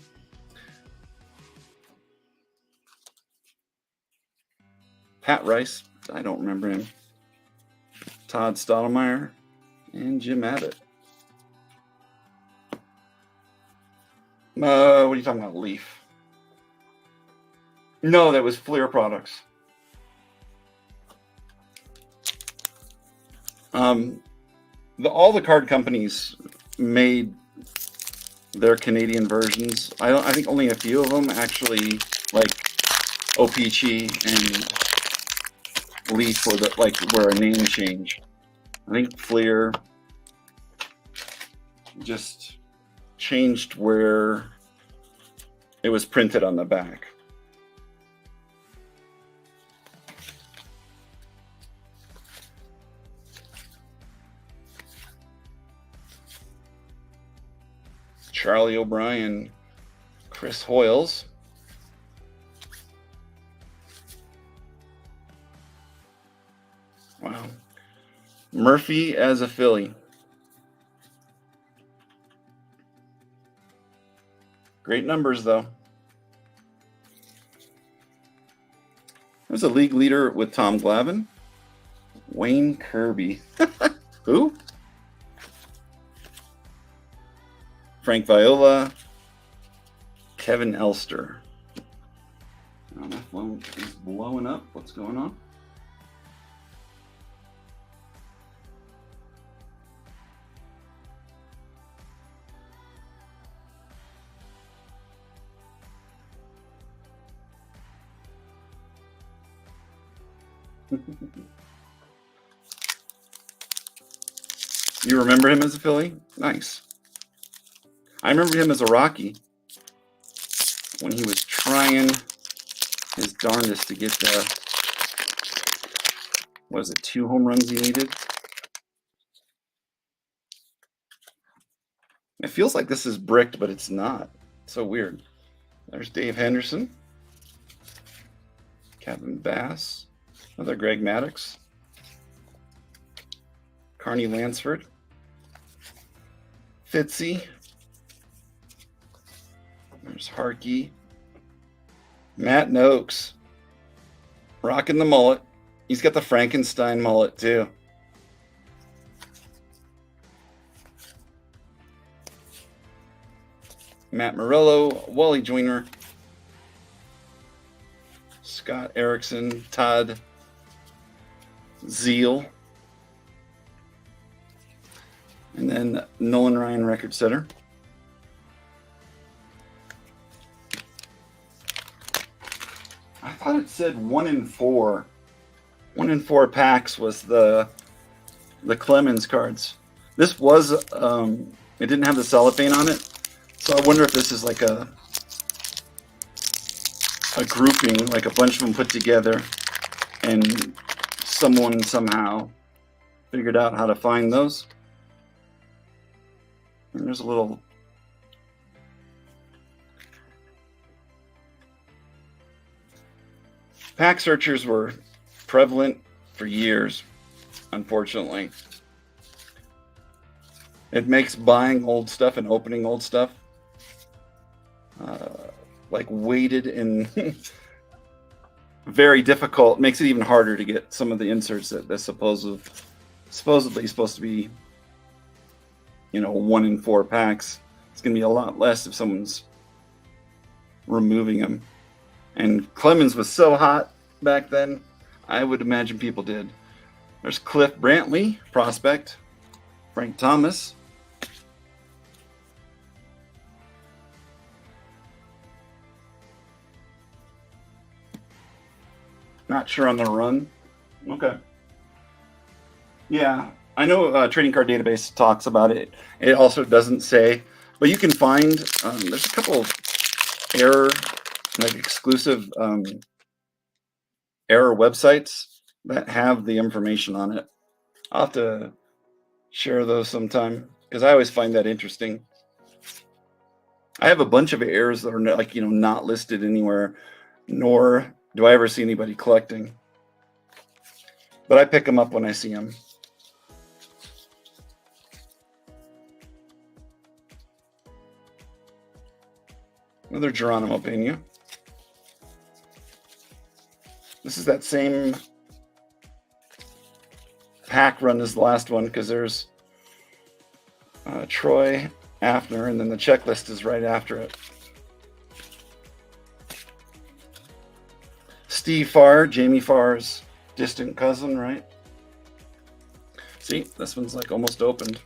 Pat Rice. I don't remember him. Todd Stottlemyre. And Jim Abbott. What are you talking about? Leaf. No, that was Fleer products. All the card companies made their Canadian versions. I think only a few of them actually, like O-Pee-Chee and Leaf, were a name change. I think Fleer just changed where it was printed on the back. Charlie O'Brien, Chris Hoyles. Wow. Murphy as a Philly. Great numbers, though. There's a league leader with Tom Glavine. Wayne Kirby. Who? Frank Viola. Kevin Elster. Oh, my phone is blowing up. What's going on? You remember him as a Philly? Nice. I remember him as a Rocky when he was trying his darndest to get the, what is it, 2 home runs he needed? It feels like this is bricked, but it's not. It's so weird. There's Dave Henderson. Kevin Bass. Another Greg Maddux. Carney Lansford. Fitzy. There's Harkey. Matt Noakes. Rocking the mullet. He's got the Frankenstein mullet, too. Matt Morello. Wally Joyner. Scott Erickson. Todd Zeal. And then Nolan Ryan, record setter. I thought it said 1 in 4. 1 in 4 packs was the Clemens cards. This was it didn't have the cellophane on it, so I wonder if this is like a grouping, like a bunch of them put together, and someone somehow figured out how to find those. And there's a little pack searchers were prevalent for years, unfortunately. It makes buying old stuff and opening old stuff like weighted and very difficult. Makes it even harder to get some of the inserts that supposedly supposed to be, 1 in 4 packs. It's going to be a lot less if someone's removing them. And Clemens was so hot back then, I would imagine people did. There's Cliff Brantley, prospect. Frank Thomas. Not sure on the run. Okay. Yeah, I know Trading Card Database talks about it. It also doesn't say, but you can find, there's a couple of exclusive error websites that have the information on it. I'll have to share those sometime because I always find that interesting. I have a bunch of errors that are not listed anywhere, nor do I ever see anybody collecting. but I pick them up when I see them. Another Geronimo Pena. This is that same pack run as the last one, because there's Troy Afner, and then the checklist is right after it. Steve Farr, Jamie Farr's distant cousin, right? See, this one's like almost opened.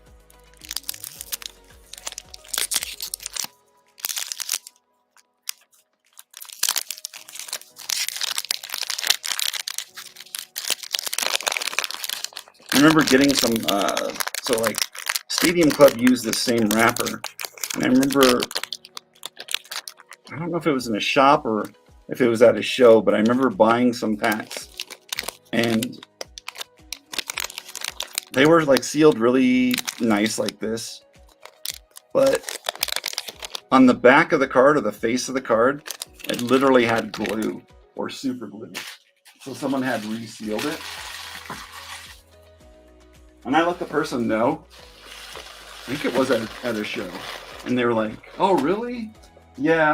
I remember getting some, so like Stadium Club used the same wrapper, and I remember, I don't know if it was in a shop or if it was at a show, but I remember buying some packs, and they were like sealed really nice like this, but on the back of the card or the face of the card, it literally had glue or super glue. So someone had resealed it. And I let the person know, I think it was at a show, and they were like, "Oh, really? Yeah,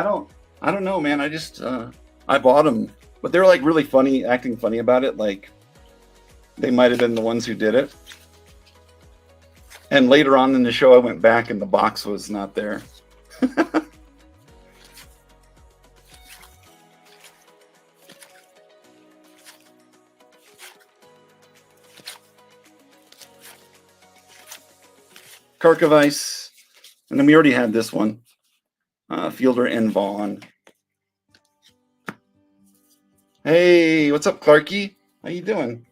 I don't know, man. I just, I bought them." But they were like really funny, acting funny about it. Like they might have been the ones who did it. And later on in the show, I went back and the box was not there. Karkovice, and then we already had this one, Fielder and Vaughn. Hey, what's up, Clarky? How you doing?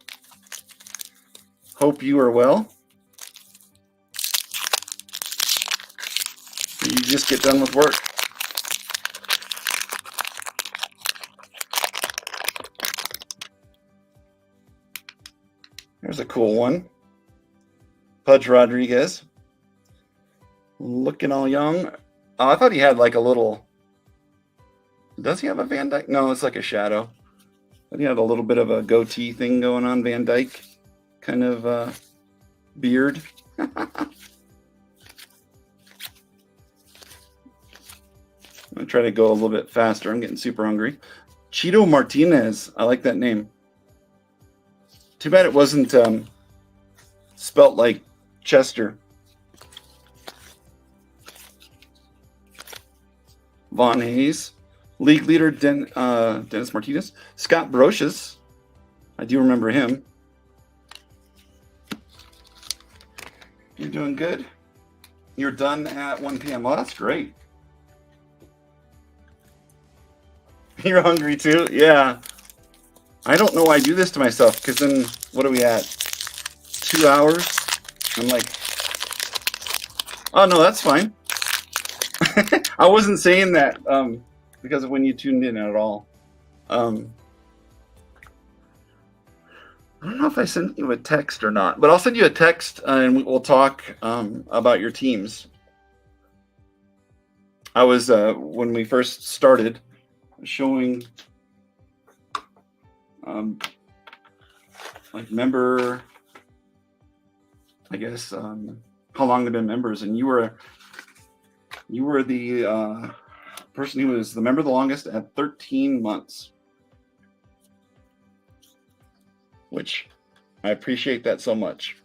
Hope you are well. Did you just get done with work? There's a cool one. Pudge Rodriguez. Looking all young. Oh, I thought he had like a little... Does he have a Van Dyke? No, it's like a shadow. But he had a little bit of a goatee thing going on, Van Dyke. Kind of beard. I'm going to try to go a little bit faster. I'm getting super hungry. Cheeto Martinez. I like that name. Too bad it wasn't spelt like Chester. Von Hayes. League leader Dennis Martinez. Scott Brocious. I do remember him. You're doing good? You're done at 1 p.m. Well, that's great. You're hungry too? Yeah. I don't know why I do this to myself, because then, what are we at? 2 hours? I'm like, oh no, that's fine. I wasn't saying that because of when you tuned in at all. I don't know if I sent you a text or not, but I'll send you a text and we'll talk about your teams. I was, when we first started, showing like member, I guess, how long they've been members, and you were the person who was the member the longest at 13 months, which I appreciate that so much.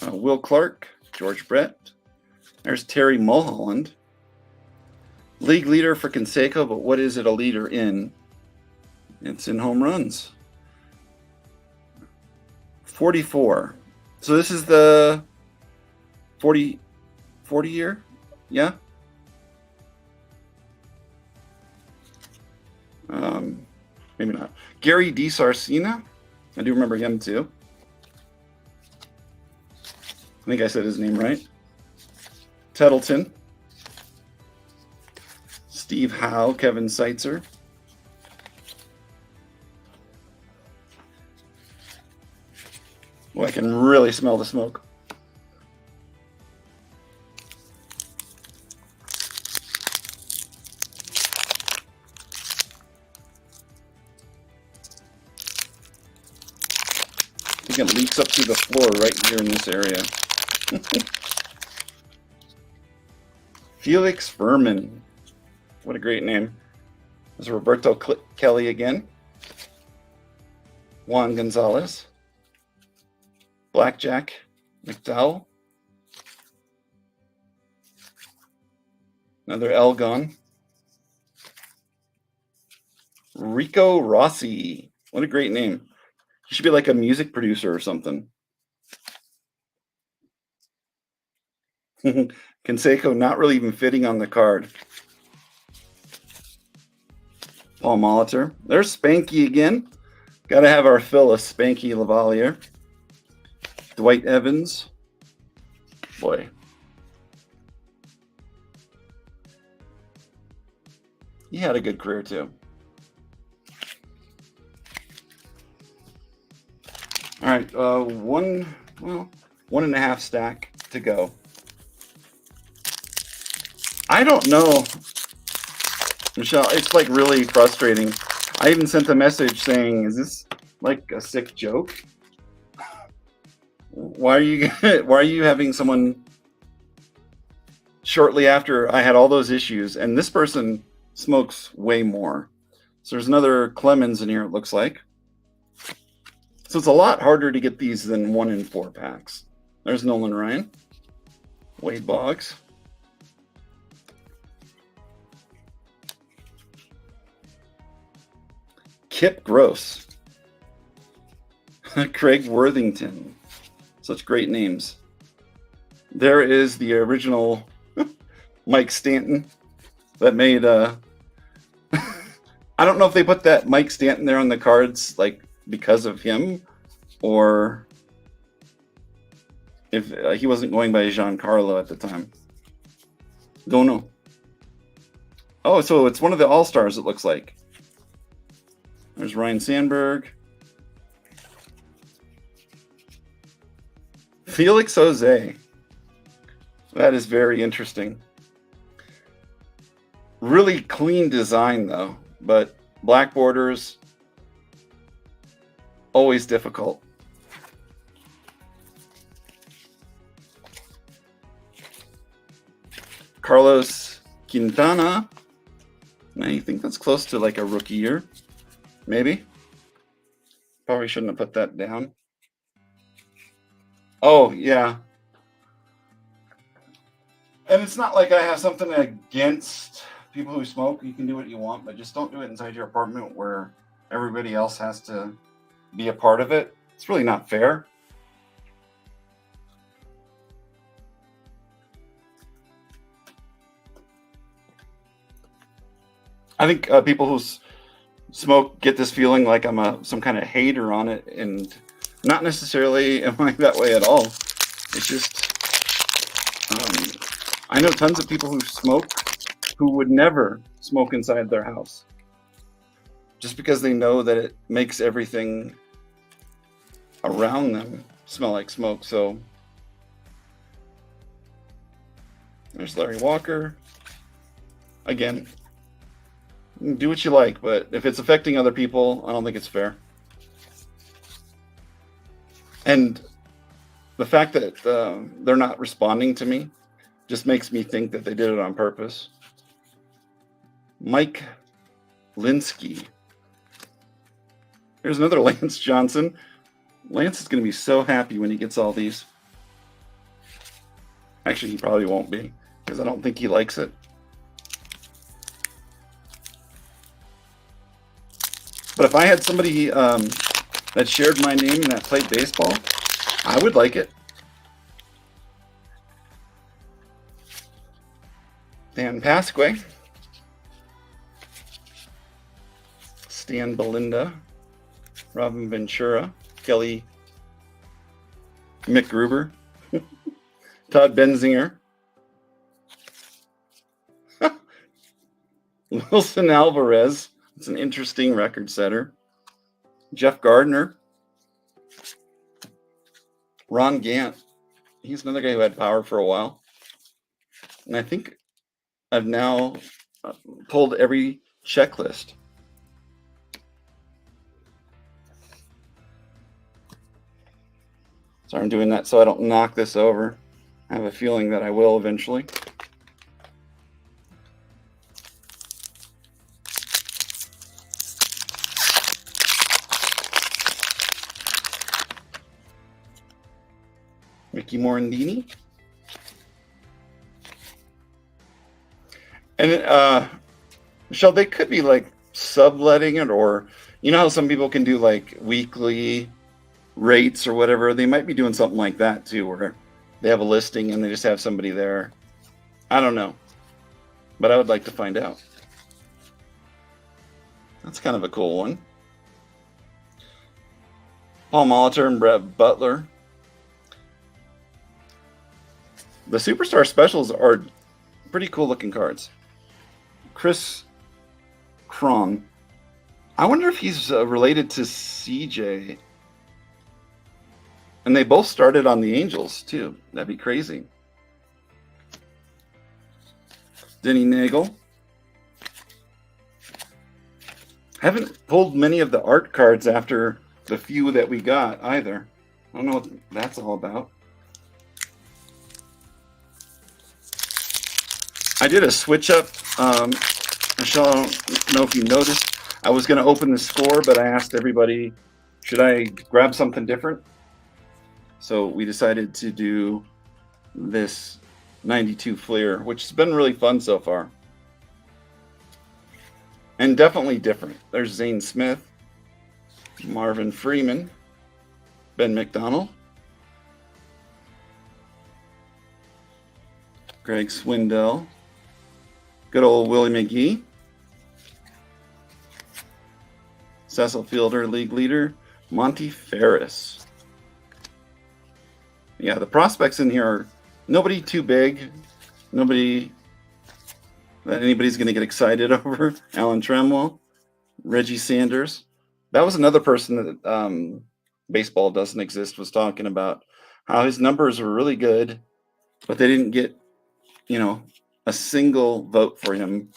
Will Clark, George Brett, there's Terry Mulholland, league leader for Canseco, but what is it a leader in? It's in home runs. 44. So this is the 40 year? Yeah? Maybe not. Gary DiSarcina. I do remember him too. I think I said his name right. Tettleton. Steve Howe, Kevin Seitzer. Oh, I can really smell the smoke. think it leaks up through the floor right here in this area. Felix Furman. What a great name. There's Roberto Kelly again. Juan Gonzalez. Blackjack McDowell. Another Elgon. Rico Rossi. What a great name. He should be like a music producer or something. Canseco not really even fitting on the card. Paul Molitor. There's Spanky again. Got to have our fill of Spanky Lavalier. Dwight Evans. Boy. He had a good career too. All right, 1.5 stack to go. I don't know, Michelle. It's like really frustrating. I even sent a message saying, "Is this like a sick joke? Why are you having someone shortly after I had all those issues, and this person smokes way more?" So there's another Clemens in here. It looks like. So it's a lot harder to get these than 1 in 4 packs. There's Nolan Ryan, Wade Boggs, Kip Gross, Craig Worthington. Such great names. There is the original Mike Stanton that made I don't know if they put that Mike Stanton there on the cards like because of him, or if he wasn't going by Giancarlo at the time. Don't know. Oh, so it's one of the All-Stars, it looks like. There's Ryan Sandberg. Felix Jose. That is very interesting. Really clean design, though, but black borders, always difficult. Carlos Quintana. I think that's close to like a rookie year. Maybe. Probably shouldn't have put that down. Oh, yeah. And it's not like I have something against people who smoke. You can do what you want, but just don't do it inside your apartment where everybody else has to be a part of it. It's really not fair. I think people who smoke get this feeling like I'm some kind of hater on it, and not necessarily am I that way at all. It's just I know tons of people who smoke who would never smoke inside their house just because they know that it makes everything around them smell like smoke. So there's Larry Walker. Again, do what you like, but if it's affecting other people, I don't think it's fair. And the fact that they're not responding to me just makes me think that they did it on purpose. Mike Linsky. Here's another Lance Johnson. Lance is going to be so happy when he gets all these. Actually, he probably won't be, because I don't think he likes it. But if I had somebody that shared my name and that played baseball, I would like it. Dan Pasquay. Stan Belinda. Robin Ventura. Kelly McGruber. Todd Benzinger. Wilson Alvarez. It's an interesting record setter. Jeff Gardner. Ron Gant. He's another guy who had power for a while. And I think I've now pulled every checklist. Sorry, I'm doing that so I don't knock this over. I have a feeling that I will eventually. Mickey Morandini. And Michelle, they could be like subletting it, or you know how some people can do like weekly rates or whatever. They might be doing something like that too, where they have a listing and they just have somebody there. I don't know, but I would like to find out. That's kind of a cool one. Paul Molitor and Brett Butler. The Superstar Specials are pretty cool looking cards. Chris Cron. I wonder if he's related to CJ. And they both started on the Angels too. That'd be crazy. Denny Nagel. Haven't pulled many of the art cards after the few that we got either. I don't know what that's all about. I did a switch up. Michelle, I don't know if you noticed. I was going to open the score, but I asked everybody, should I grab something different? So we decided to do this 92 Fleer, which has been really fun so far. And definitely different. There's Zane Smith, Marvin Freeman, Ben McDonald, Greg Swindell, good old Willie McGee, Cecil Fielder, league leader, Monty Ferris. Yeah, the prospects in here are nobody too big, nobody that anybody's going to get excited over. Alan Tremwell, Reggie Sanders. That was another person that Baseball Doesn't Exist was talking about, how his numbers were really good, but they didn't get, you know, a single vote for him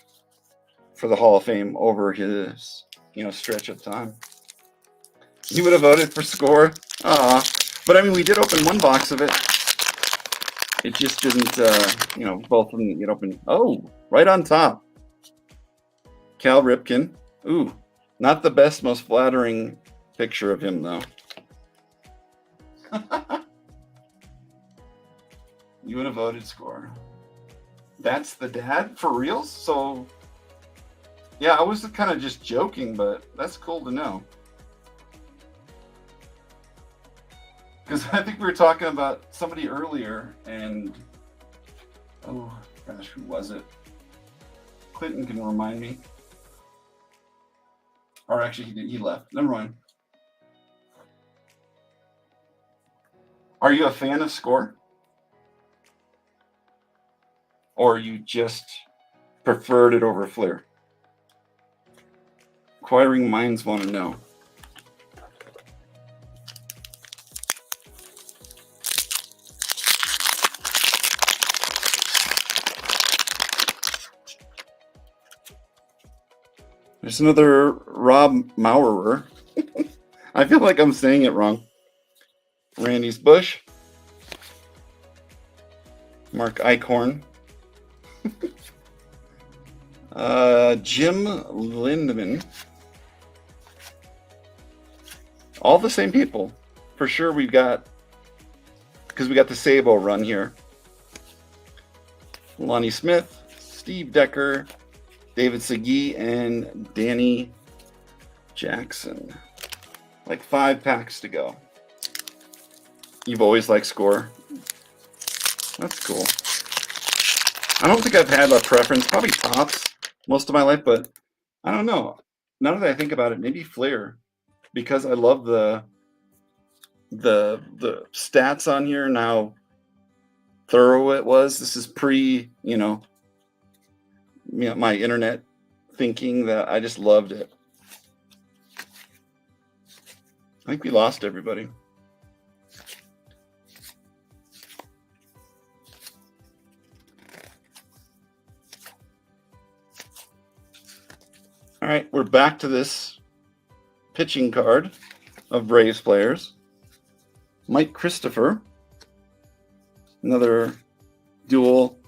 for the Hall of Fame over his, you know, stretch of time. You would have voted for Score. But I mean, we did open one box of it. It just didn't, you know, both of them didn't get open. Oh, right on top. Cal Ripken. Ooh, not the best, most flattering picture of him, though. You would have voted Score. That's the dad? For reals? So, yeah, I was kind of just joking, but that's cool to know. Because I think we were talking about somebody earlier, and oh gosh, who was it? Clinton can remind me. Or actually, he left. Never mind. Are you a fan of Score? Or you just preferred it over Fleer? Inquiring minds want to know. There's another Rob Maurer. I feel like I'm saying it wrong. Randy's Bush. Mark Eichhorn. Jim Lindemann. All the same people. For sure we've got, because we got the Sabo run here. Lonnie Smith, Steve Decker, David Segui, and Danny Jackson. Like 5 packs to go. You've always liked Score. That's cool. I don't think I've had a preference. Probably Topps most of my life, but I don't know. Now that I think about it, maybe Fleer, because I love the stats on here and how thorough it was. This is pre, you know, my internet thinking that I just loved it. I think we lost everybody. All right, we're back to this pitching card of Braves players. Mike Christopher, another dual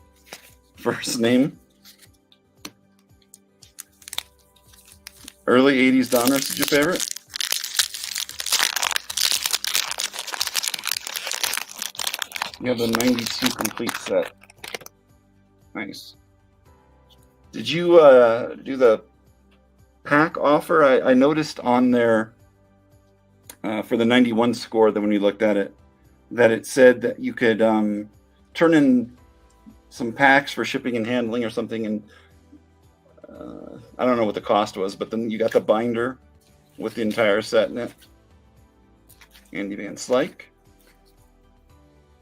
first name. Early 80s Donruss is your favorite? You have the 92 complete set. Nice. Did you do the pack offer? I noticed on there for the 91 score that when you looked at it, that it said that you could turn in some packs for shipping and handling or something, and I don't know what the cost was, but then you got the binder with the entire set in it. Andy Van Slyke.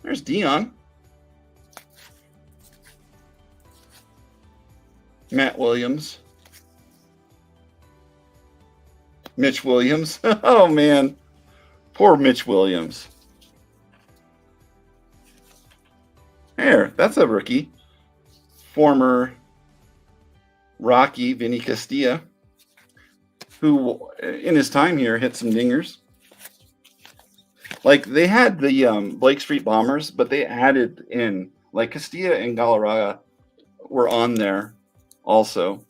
There's Dion. Matt Williams. Mitch Williams. Oh, man. Poor Mitch Williams. There, that's a rookie. Former Rocky, Vinny Castilla, who in his time here hit some dingers. Like, they had the Blake Street Bombers, but they added in, like, Castilla and Galarraga were on there also.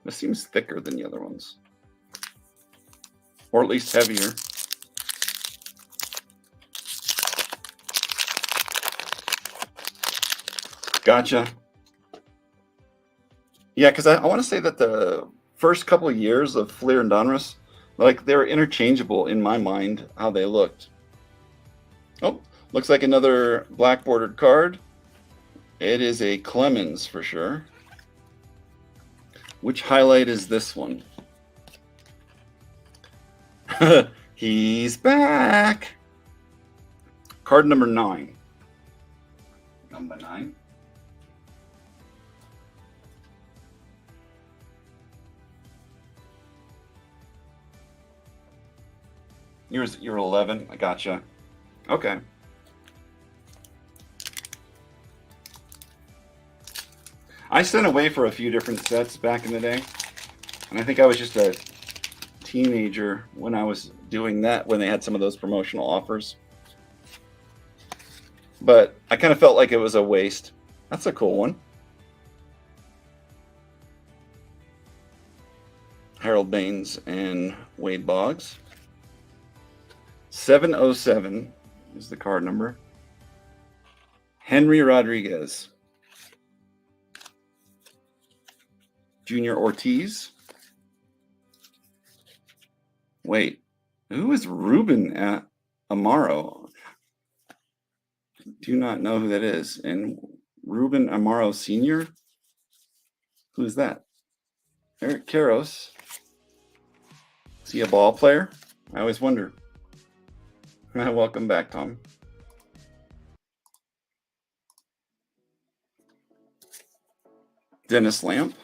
This seems thicker than the other ones, or at least heavier. Gotcha. Yeah, because I want to say that the first couple of years of Fleer and Donruss, like, they were interchangeable in my mind, how they looked. Oh, looks like another black bordered card. It is a Clemens for sure. Which highlight is this one? He's back. Card number 9. Number 9. You're 11. I gotcha. Okay. I sent away for a few different sets back in the day, and I think I was just a teenager when I was doing that, when they had some of those promotional offers. But I kind of felt like it was a waste. That's a cool one. Harold Baines and Wade Boggs. 707 is the card number. Henry Rodriguez. Junior Ortiz. Wait, who is Ruben Amaro? Do not know who that is. And Ruben Amaro Sr.? Who's that? Eric Karros. Is he a ball player? I always wonder. Welcome back, Tom. Dennis Lamp.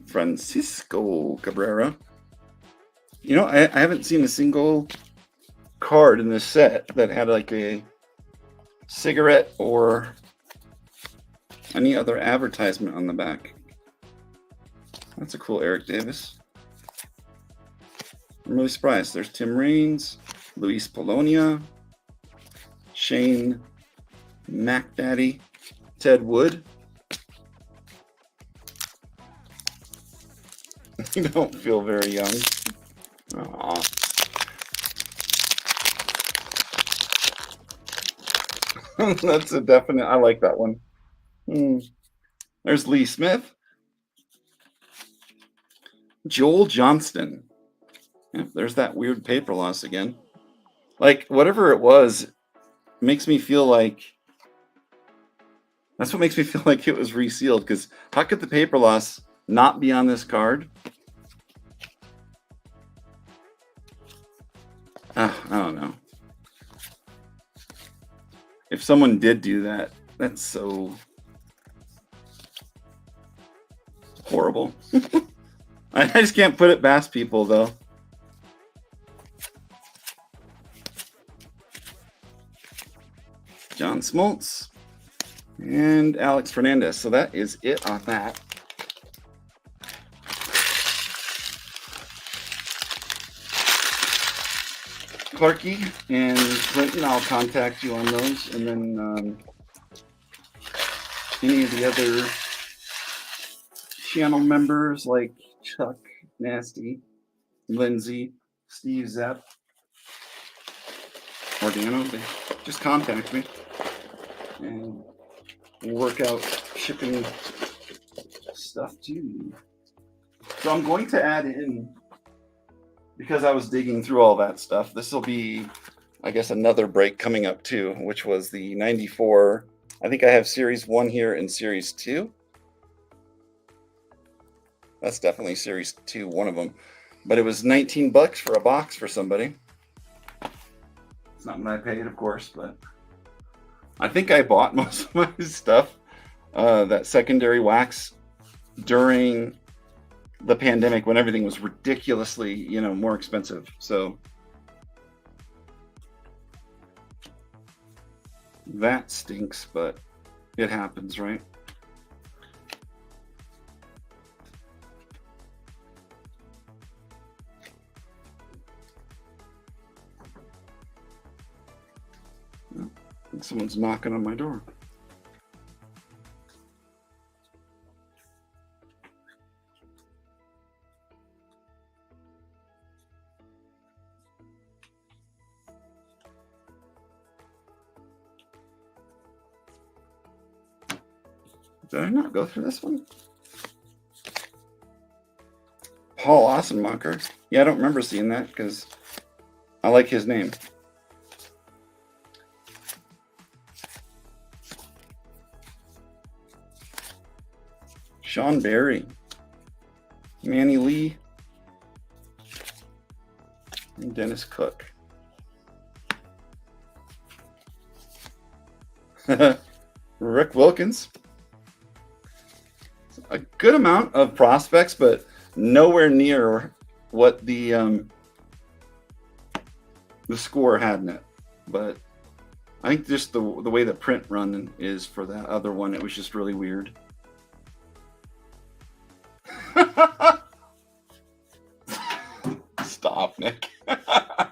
Francisco Cabrera. You know, I haven't seen a single card in this set that had like a cigarette or any other advertisement on the back. That's a cool Eric Davis. I'm really surprised. There's Tim Raines, Luis Polonia, Shane McDaddy, Ted Wood. You don't feel very young. Aww. That's a definite. I like that one. There's Lee Smith. Joel Johnston. Yeah, there's that weird paper loss again. Like, whatever it was, makes me feel like... That's what makes me feel like it was resealed, because how could the paper loss not be on this card? I don't know. If someone did do that, that's so horrible. I just can't put it past people, though. John Smoltz and Alex Fernandez. So that is it on that. Clarky and Clinton, I'll contact you on those, and then any of the other channel members like Chuck, Nasty, Lindsay, Steve Zepp, or Dano, just contact me and we'll work out shipping stuff to you. So I'm going to add in, because I was digging through all that stuff, this will be, I guess, another break coming up too, which was the 94. I think I have series 1 here and series 2. That's definitely series 2, one of them. But it was $19 for a box for somebody. It's not what I paid, of course, but I think I bought most of my stuff, that secondary wax, during the pandemic when everything was ridiculously, more expensive. So that stinks, but it happens, right? I think someone's knocking on my door. Did I not go through this one? Paul Ossenmacher. Yeah, I don't remember seeing that because I like his name. Sean Barry, Manny Lee, and Dennis Cook. Rick Wilkins. A good amount of prospects, but nowhere near what the score had in it. But I think just the way the print run is for that other one, it was just really weird. Stop, Nick. I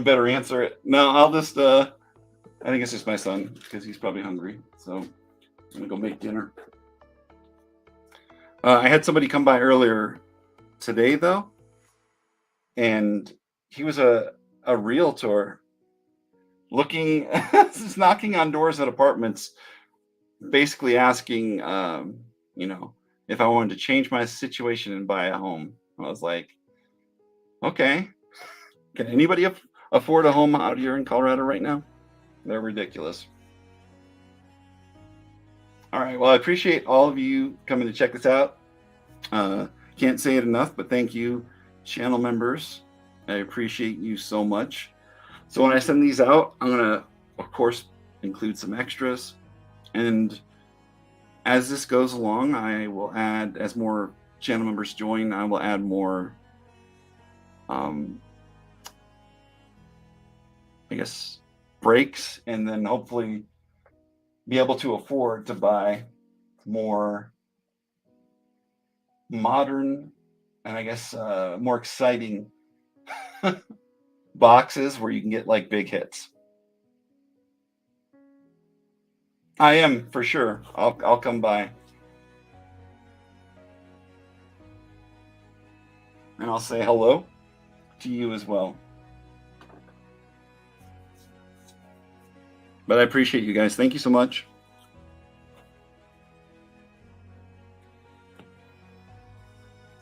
better answer it. No, I'll just I think it's just my son because he's probably hungry. So I'm gonna go make dinner. I had somebody come by earlier today though, and he was a realtor looking just knocking on doors at apartments, basically asking if I wanted to change my situation and buy a home. I was like, okay, can anybody afford a home out here in Colorado right now? They're ridiculous. All right, well, I appreciate all of you coming to check this out. Can't say it enough, but thank you, channel members. I appreciate you so much. So when I send these out, I'm gonna, of course, include some extras. And as this goes along, I will add, as more channel members join, I will add more, I guess, breaks, and then hopefully be able to afford to buy more modern and I guess more exciting boxes where you can get like big hits. I am, for sure. I'll come by and I'll say hello to you as well. But I appreciate you guys. Thank you so much.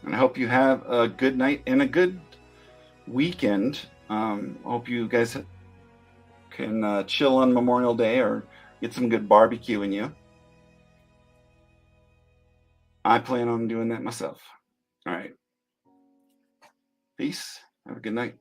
And I hope you have a good night and a good weekend. I hope you guys can chill on Memorial Day or get some good barbecue in you. I plan on doing that myself. All right. Peace. Have a good night.